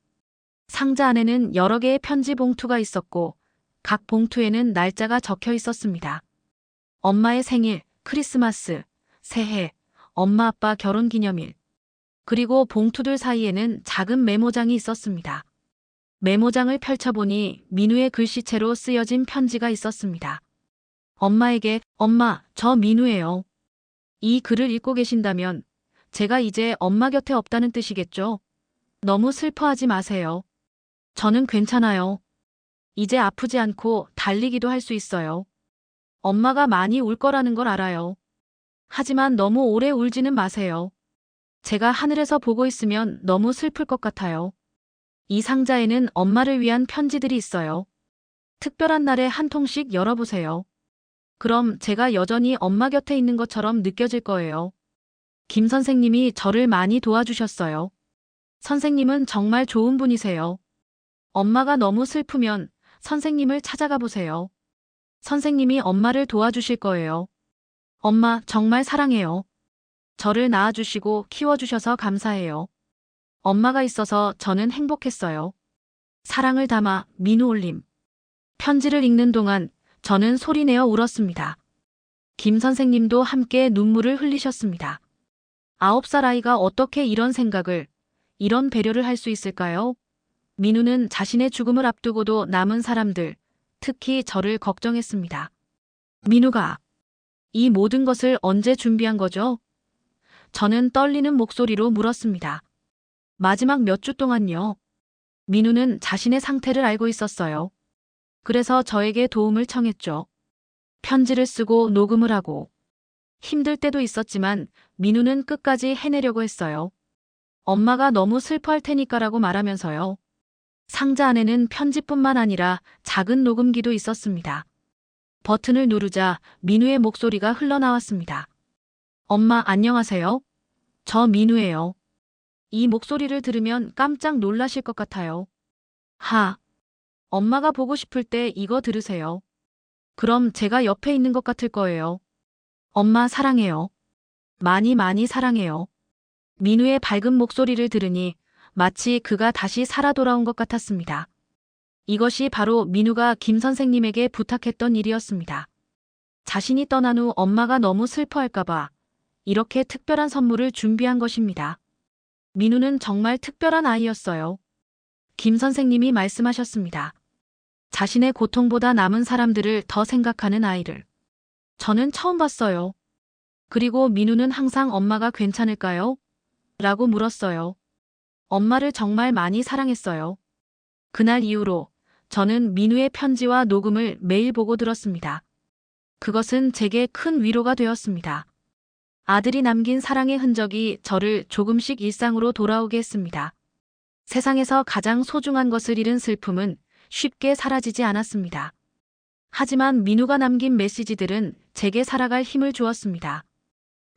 상자 안에는 여러 개의 편지 봉투가 있었고 각 봉투에는 날짜가 적혀 있었습니다. 엄마의 생일, 크리스마스, 새해, 엄마 아빠 결혼기념일. 그리고 봉투들 사이에는 작은 메모장이 있었습니다. 메모장을 펼쳐보니 민우의 글씨체로 쓰여진 편지가 있었습니다. 엄마에게, 엄마, 저 민우예요. 이 글을 읽고 계신다면 제가 이제 엄마 곁에 없다는 뜻이겠죠? 너무 슬퍼하지 마세요. 저는 괜찮아요. 이제 아프지 않고 달리기도 할 수 있어요. 엄마가 많이 울 거라는 걸 알아요. 하지만 너무 오래 울지는 마세요. 제가 하늘에서 보고 있으면 너무 슬플 것 같아요. 이 상자에는 엄마를 위한 편지들이 있어요. 특별한 날에 한 통씩 열어보세요. 그럼 제가 여전히 엄마 곁에 있는 것처럼 느껴질 거예요. 김 선생님이 저를 많이 도와주셨어요. 선생님은 정말 좋은 분이세요. 엄마가 너무 슬프면 선생님을 찾아가 보세요. 선생님이 엄마를 도와주실 거예요. 엄마 정말 사랑해요. 저를 낳아주시고 키워주셔서 감사해요. 엄마가 있어서 저는 행복했어요. 사랑을 담아 민우 올림. 편지를 읽는 동안 저는 소리내어 울었습니다. 김 선생님도 함께 눈물을 흘리셨습니다. 9살 아이가 어떻게 이런 생각을, 이런 배려를 할 수 있을까요? 민우는 자신의 죽음을 앞두고도 남은 사람들, 특히 저를 걱정했습니다. 민우가 이 모든 것을 언제 준비한 거죠? 저는 떨리는 목소리로 물었습니다. 마지막 몇 주 동안요. 민우는 자신의 상태를 알고 있었어요. 그래서 저에게 도움을 청했죠. 편지를 쓰고 녹음을 하고. 힘들 때도 있었지만 민우는 끝까지 해내려고 했어요. 엄마가 너무 슬퍼할 테니까라고 말하면서요. 상자 안에는 편지뿐만 아니라 작은 녹음기도 있었습니다. 버튼을 누르자 민우의 목소리가 흘러나왔습니다. 엄마 안녕하세요. 저 민우예요. 이 목소리를 들으면 깜짝 놀라실 것 같아요. 엄마가 보고 싶을 때 이거 들으세요. 그럼 제가 옆에 있는 것 같을 거예요. 엄마 사랑해요. 많이 많이 사랑해요. 민우의 밝은 목소리를 들으니 마치 그가 다시 살아 돌아온 것 같았습니다. 이것이 바로 민우가 김 선생님에게 부탁했던 일이었습니다. 자신이 떠난 후 엄마가 너무 슬퍼할까봐 이렇게 특별한 선물을 준비한 것입니다. 민우는 정말 특별한 아이였어요. 김 선생님이 말씀하셨습니다. 자신의 고통보다 남은 사람들을 더 생각하는 아이를. 저는 처음 봤어요. 그리고 민우는 항상 엄마가 괜찮을까요? 라고 물었어요. 엄마를 정말 많이 사랑했어요. 그날 이후로 저는 민우의 편지와 녹음을 매일 보고 들었습니다. 그것은 제게 큰 위로가 되었습니다. 아들이 남긴 사랑의 흔적이 저를 조금씩 일상으로 돌아오게 했습니다. 세상에서 가장 소중한 것을 잃은 슬픔은 쉽게 사라지지 않았습니다. 하지만 민우가 남긴 메시지들은 제게 살아갈 힘을 주었습니다.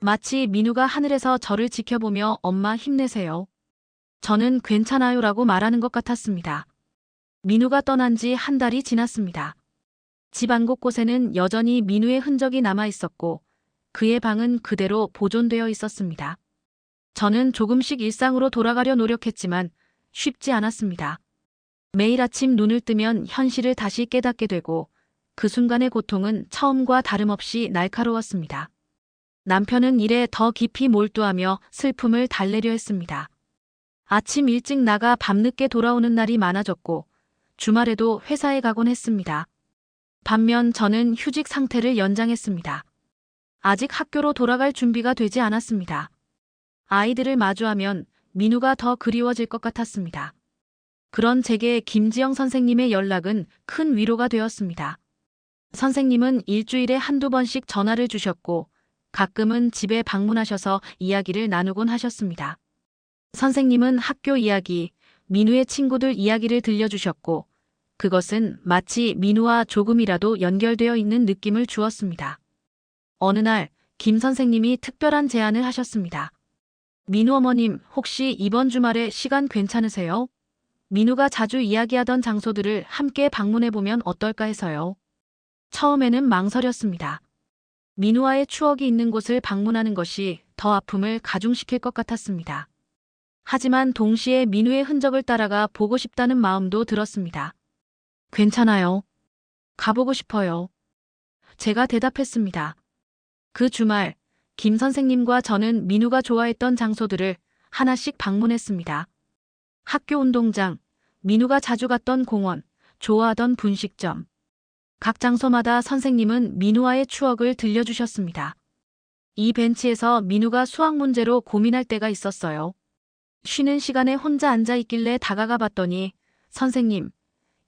마치 민우가 하늘에서 저를 지켜보며 엄마 힘내세요. 저는 괜찮아요 라고 말하는 것 같았습니다. 민우가 떠난 지 한 달이 지났습니다. 집 안 곳곳에는 여전히 민우의 흔적이 남아 있었고 그의 방은 그대로 보존되어 있었습니다. 저는 조금씩 일상으로 돌아가려 노력했지만 쉽지 않았습니다. 매일 아침 눈을 뜨면 현실을 다시 깨닫게 되고 그 순간의 고통은 처음과 다름없이 날카로웠습니다. 남편은 일에 더 깊이 몰두하며 슬픔을 달래려 했습니다. 아침 일찍 나가 밤늦게 돌아오는 날이 많아졌고 주말에도 회사에 가곤 했습니다. 반면 저는 휴직 상태를 연장했습니다. 아직 학교로 돌아갈 준비가 되지 않았습니다. 아이들을 마주하면 민우가 더 그리워질 것 같았습니다. 그런 제게 김지영 선생님의 연락은 큰 위로가 되었습니다. 선생님은 일주일에 한두 번씩 전화를 주셨고 가끔은 집에 방문하셔서 이야기를 나누곤 하셨습니다. 선생님은 학교 이야기, 민우의 친구들 이야기를 들려주셨고 그것은 마치 민우와 조금이라도 연결되어 있는 느낌을 주었습니다. 어느 날 김 선생님이 특별한 제안을 하셨습니다. 민우 어머님 혹시 이번 주말에 시간 괜찮으세요? 민우가 자주 이야기하던 장소들을 함께 방문해보면 어떨까 해서요. 처음에는 망설였습니다. 민우와의 추억이 있는 곳을 방문하는 것이 더 아픔을 가중시킬 것 같았습니다. 하지만 동시에 민우의 흔적을 따라가 보고 싶다는 마음도 들었습니다. 괜찮아요. 가보고 싶어요. 제가 대답했습니다. 그 주말 김 선생님과 저는 민우가 좋아했던 장소들을 하나씩 방문했습니다. 학교 운동장, 민우가 자주 갔던 공원, 좋아하던 분식점. 각 장소마다 선생님은 민우와의 추억을 들려주셨습니다. 이 벤치에서 민우가 수학 문제로 고민할 때가 있었어요. 쉬는 시간에 혼자 앉아 있길래 다가가 봤더니 선생님,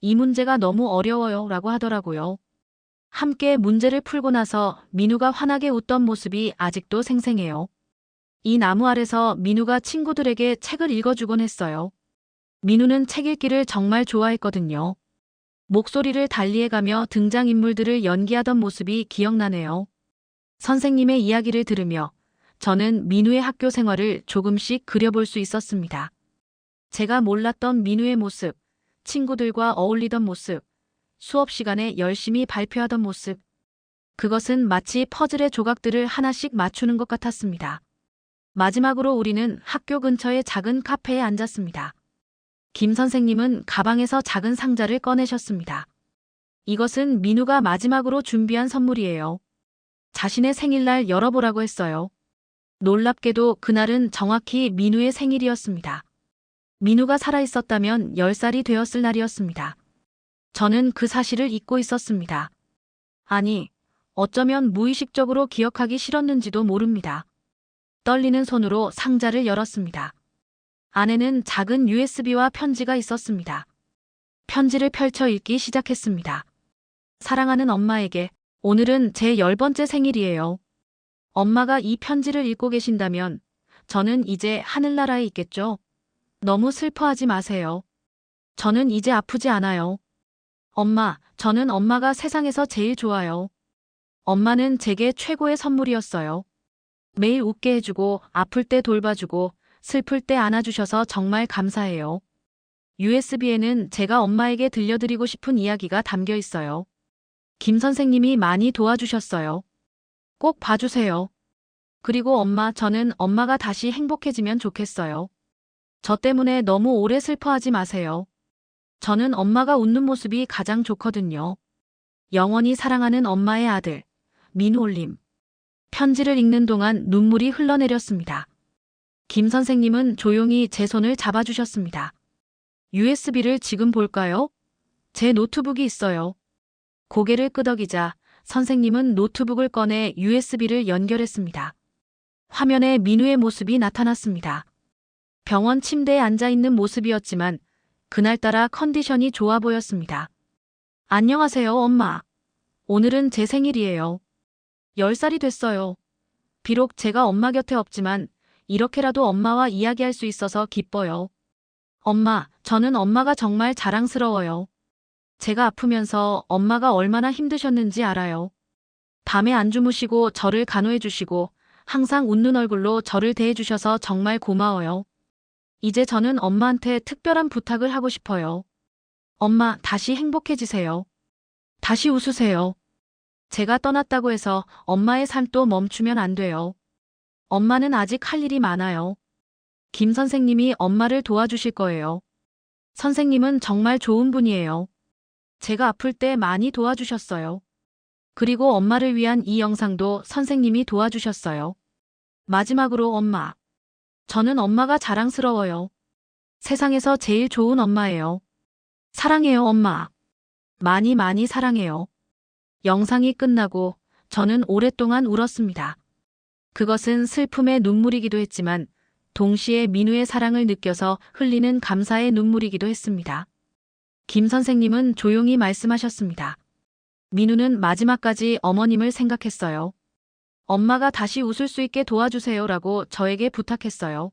이 문제가 너무 어려워요 라고 하더라고요. 함께 문제를 풀고 나서 민우가 환하게 웃던 모습이 아직도 생생해요. 이 나무 아래서 민우가 친구들에게 책을 읽어주곤 했어요. 민우는 책 읽기를 정말 좋아했거든요. 목소리를 달리해가며 등장인물들을 연기하던 모습이 기억나네요. 선생님의 이야기를 들으며 저는 민우의 학교 생활을 조금씩 그려볼 수 있었습니다. 제가 몰랐던 민우의 모습, 친구들과 어울리던 모습, 수업 시간에 열심히 발표하던 모습. 그것은 마치 퍼즐의 조각들을 하나씩 맞추는 것 같았습니다. 마지막으로 우리는 학교 근처의 작은 카페에 앉았습니다. 김 선생님은 가방에서 작은 상자를 꺼내셨습니다. 이것은 민우가 마지막으로 준비한 선물이에요. 자신의 생일날 열어보라고 했어요. 놀랍게도 그날은 정확히 민우의 생일이었습니다. 민우가 살아있었다면 10살이 되었을 날이었습니다. 저는 그 사실을 잊고 있었습니다. 아니, 어쩌면 무의식적으로 기억하기 싫었는지도 모릅니다. 떨리는 손으로 상자를 열었습니다. 안에는 작은 USB와 편지가 있었습니다. 편지를 펼쳐 읽기 시작했습니다. 사랑하는 엄마에게, 오늘은 제 10번째 생일이에요. 엄마가 이 편지를 읽고 계신다면 저는 이제 하늘나라에 있겠죠? 너무 슬퍼하지 마세요. 저는 이제 아프지 않아요. 엄마, 저는 엄마가 세상에서 제일 좋아요. 엄마는 제게 최고의 선물이었어요. 매일 웃게 해주고, 아플 때 돌봐주고, 슬플 때 안아주셔서 정말 감사해요. USB에는 제가 엄마에게 들려드리고 싶은 이야기가 담겨 있어요. 김 선생님이 많이 도와주셨어요. 꼭 봐주세요. 그리고 엄마, 저는 엄마가 다시 행복해지면 좋겠어요. 저 때문에 너무 오래 슬퍼하지 마세요. 저는 엄마가 웃는 모습이 가장 좋거든요. 영원히 사랑하는 엄마의 아들, 민우올림. 편지를 읽는 동안 눈물이 흘러내렸습니다. 김 선생님은 조용히 제 손을 잡아주셨습니다. USB를 지금 볼까요? 제 노트북이 있어요. 고개를 끄덕이자 선생님은 노트북을 꺼내 USB를 연결했습니다. 화면에 민우의 모습이 나타났습니다. 병원 침대에 앉아있는 모습이었지만 그날따라 컨디션이 좋아 보였습니다. 안녕하세요, 엄마. 오늘은 제 생일이에요. 10살이 됐어요. 비록 제가 엄마 곁에 없지만 이렇게라도 엄마와 이야기할 수 있어서 기뻐요. 엄마, 저는 엄마가 정말 자랑스러워요. 제가 아프면서 엄마가 얼마나 힘드셨는지 알아요. 밤에 안 주무시고 저를 간호해 주시고 항상 웃는 얼굴로 저를 대해 주셔서 정말 고마워요. 이제 저는 엄마한테 특별한 부탁을 하고 싶어요. 엄마, 다시 행복해지세요. 다시 웃으세요. 제가 떠났다고 해서 엄마의 삶도 멈추면 안 돼요. 엄마는 아직 할 일이 많아요. 김 선생님이 엄마를 도와주실 거예요. 선생님은 정말 좋은 분이에요. 제가 아플 때 많이 도와주셨어요. 그리고 엄마를 위한 이 영상도 선생님이 도와주셨어요. 마지막으로 엄마. 저는 엄마가 자랑스러워요. 세상에서 제일 좋은 엄마예요. 사랑해요, 엄마. 많이 많이 사랑해요. 영상이 끝나고 저는 오랫동안 울었습니다. 그것은 슬픔의 눈물이기도 했지만 동시에 민우의 사랑을 느껴서 흘리는 감사의 눈물이기도 했습니다. 김 선생님은 조용히 말씀하셨습니다. 민우는 마지막까지 어머님을 생각했어요. 엄마가 다시 웃을 수 있게 도와주세요라고 저에게 부탁했어요.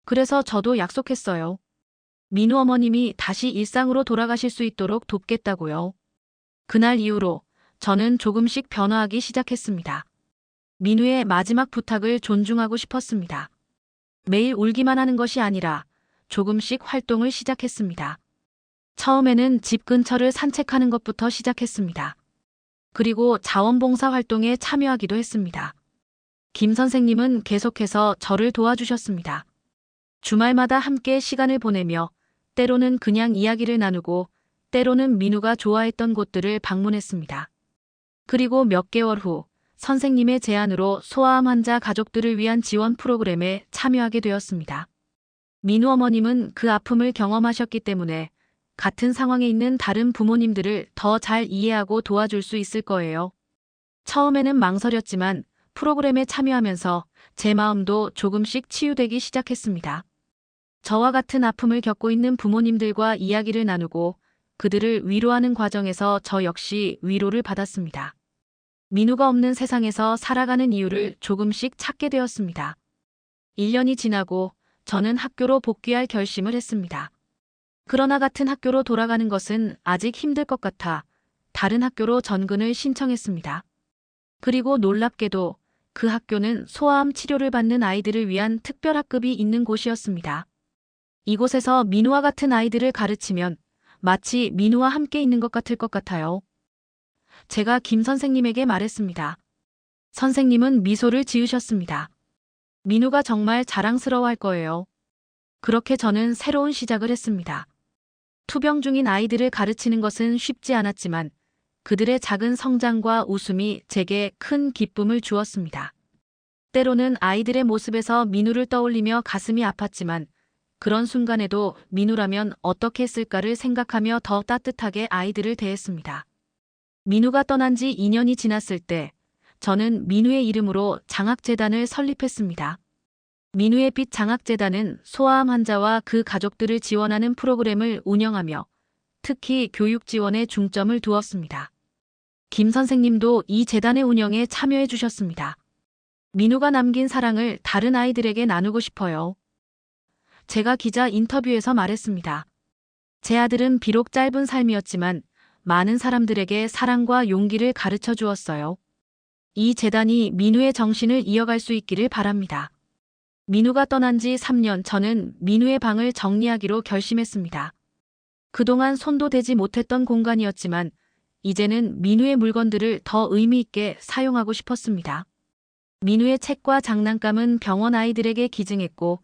그래서 저도 약속했어요. 민우 어머님이 다시 일상으로 돌아가실 수 있도록 돕겠다고요. 그날 이후로 저는 조금씩 변화하기 시작했습니다. 민우의 마지막 부탁을 존중하고 싶었습니다. 매일 울기만 하는 것이 아니라 조금씩 활동을 시작했습니다. 처음에는 집 근처를 산책하는 것부터 시작했습니다. 그리고 자원봉사 활동에 참여하기도 했습니다. 김 선생님은 계속해서 저를 도와주셨습니다. 주말마다 함께 시간을 보내며 때로는 그냥 이야기를 나누고 때로는 민우가 좋아했던 곳들을 방문했습니다. 그리고 몇 개월 후 선생님의 제안으로 소아암 환자 가족들을 위한 지원 프로그램에 참여하게 되었습니다. 민우 어머님은 그 아픔을 경험하셨기 때문에 같은 상황에 있는 다른 부모님들을 더 잘 이해하고 도와줄 수 있을 거예요. 처음에는 망설였지만 프로그램에 참여하면서 제 마음도 조금씩 치유되기 시작했습니다. 저와 같은 아픔을 겪고 있는 부모님들과 이야기를 나누고 그들을 위로하는 과정에서 저 역시 위로를 받았습니다. 민우가 없는 세상에서 살아가는 이유를 조금씩 찾게 되었습니다. 1년이 지나고 저는 학교로 복귀할 결심을 했습니다. 그러나 같은 학교로 돌아가는 것은 아직 힘들 것 같아 다른 학교로 전근을 신청했습니다. 그리고 놀랍게도 그 학교는 소아암 치료를 받는 아이들을 위한 특별학급이 있는 곳이었습니다. 이곳에서 민우와 같은 아이들을 가르치면 마치 민우와 함께 있는 것 같을 것 같아요. 제가 김 선생님에게 말했습니다. 선생님은 미소를 지으셨습니다. 민우가 정말 자랑스러워할 거예요. 그렇게 저는 새로운 시작을 했습니다. 투병 중인 아이들을 가르치는 것은 쉽지 않았지만 그들의 작은 성장과 웃음이 제게 큰 기쁨을 주었습니다. 때로는 아이들의 모습에서 민우를 떠올리며 가슴이 아팠지만 그런 순간에도 민우라면 어떻게 했을까를 생각하며 더 따뜻하게 아이들을 대했습니다. 민우가 떠난 지 2년이 지났을 때 저는 민우의 이름으로 장학재단을 설립했습니다. 민우의 빛 장학재단은 소아암 환자와 그 가족들을 지원하는 프로그램을 운영하며 특히 교육 지원에 중점을 두었습니다. 김 선생님도 이 재단의 운영에 참여해 주셨습니다. 민우가 남긴 사랑을 다른 아이들에게 나누고 싶어요. 제가 기자 인터뷰에서 말했습니다. 제 아들은 비록 짧은 삶이었지만 많은 사람들에게 사랑과 용기를 가르쳐 주었어요. 이 재단이 민우의 정신을 이어갈 수 있기를 바랍니다. 민우가 떠난 지 3년 저는 민우의 방을 정리하기로 결심했습니다. 그동안 손도 대지 못했던 공간이었지만 이제는 민우의 물건들을 더 의미 있게 사용하고 싶었습니다. 민우의 책과 장난감은 병원 아이들에게 기증했고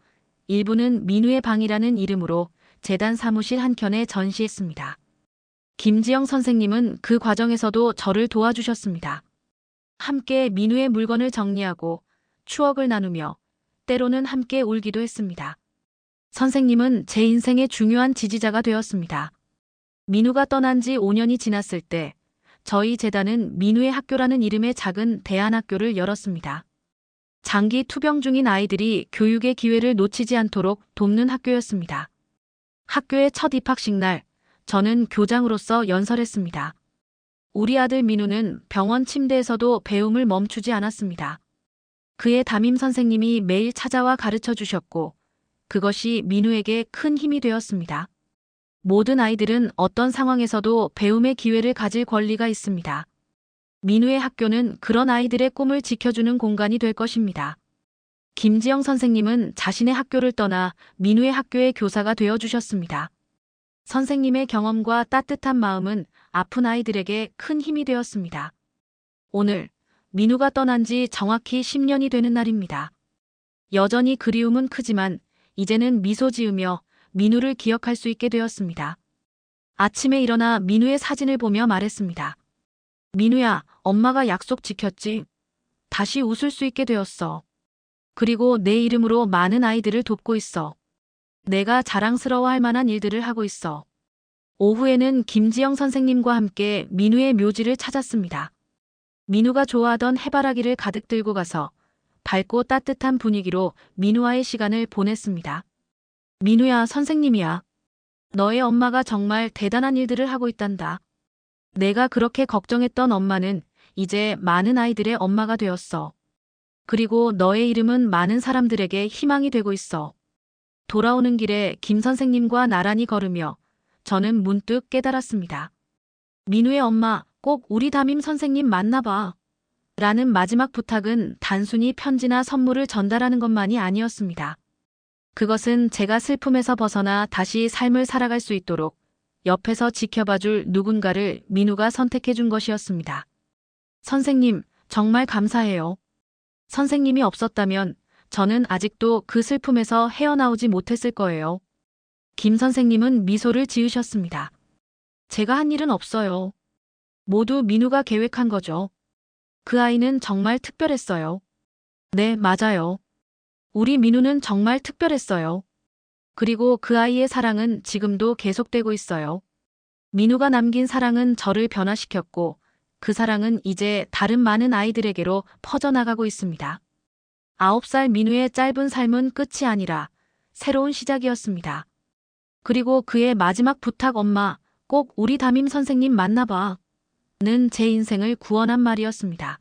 일부는 민우의 방이라는 이름으로 재단 사무실 한켠에 전시했습니다. 김지영 선생님은 그 과정에서도 저를 도와주셨습니다. 함께 민우의 물건을 정리하고 추억을 나누며 때로는 함께 울기도 했습니다. 선생님은 제 인생의 중요한 지지자가 되었습니다. 민우가 떠난 지 5년이 지났을 때 저희 재단은 민우의 학교라는 이름의 작은 대안학교를 열었습니다. 장기 투병 중인 아이들이 교육의 기회를 놓치지 않도록 돕는 학교였습니다. 학교의 첫 입학식 날 저는 교장으로서 연설했습니다. 우리 아들 민우는 병원 침대에서도 배움을 멈추지 않았습니다. 그의 담임 선생님이 매일 찾아와 가르쳐 주셨고 그것이 민우에게 큰 힘이 되었습니다. 모든 아이들은 어떤 상황에서도 배움의 기회를 가질 권리가 있습니다. 민우의 학교는 그런 아이들의 꿈을 지켜주는 공간이 될 것입니다. 김지영 선생님은 자신의 학교를 떠나 민우의 학교의 교사가 되어주셨습니다. 선생님의 경험과 따뜻한 마음은 아픈 아이들에게 큰 힘이 되었습니다. 오늘 민우가 떠난 지 정확히 10년이 되는 날입니다. 여전히 그리움은 크지만 이제는 미소 지으며 민우를 기억할 수 있게 되었습니다. 아침에 일어나 민우의 사진을 보며 말했습니다. 민우야, 엄마가 약속 지켰지? 다시 웃을 수 있게 되었어. 그리고 내 이름으로 많은 아이들을 돕고 있어. 내가 자랑스러워할 만한 일들을 하고 있어. 오후에는 김지영 선생님과 함께 민우의 묘지를 찾았습니다. 민우가 좋아하던 해바라기를 가득 들고 가서 밝고 따뜻한 분위기로 민우와의 시간을 보냈습니다. 민우야, 선생님이야. 너의 엄마가 정말 대단한 일들을 하고 있단다. 내가 그렇게 걱정했던 엄마는 이제 많은 아이들의 엄마가 되었어. 그리고 너의 이름은 많은 사람들에게 희망이 되고 있어. 돌아오는 길에 김 선생님과 나란히 걸으며 저는 문득 깨달았습니다. 민우의 엄마, 꼭 우리 담임 선생님 만나봐. 라는 마지막 부탁은 단순히 편지나 선물을 전달하는 것만이 아니었습니다. 그것은 제가 슬픔에서 벗어나 다시 삶을 살아갈 수 있도록 옆에서 지켜봐줄 누군가를 민우가 선택해준 것이었습니다. 선생님, 정말 감사해요. 선생님이 없었다면 저는 아직도 그 슬픔에서 헤어나오지 못했을 거예요. 김 선생님은 미소를 지으셨습니다. 제가 한 일은 없어요. 모두 민우가 계획한 거죠. 그 아이는 정말 특별했어요. 네, 맞아요. 우리 민우는 정말 특별했어요. 그리고 그 아이의 사랑은 지금도 계속되고 있어요. 민우가 남긴 사랑은 저를 변화시켰고 그 사랑은 이제 다른 많은 아이들에게로 퍼져나가고 있습니다. 9살 민우의 짧은 삶은 끝이 아니라 새로운 시작이었습니다. 그리고 그의 마지막 부탁 엄마, 꼭 우리 담임 선생님 만나봐. 는 제 인생을 구원한 말이었습니다.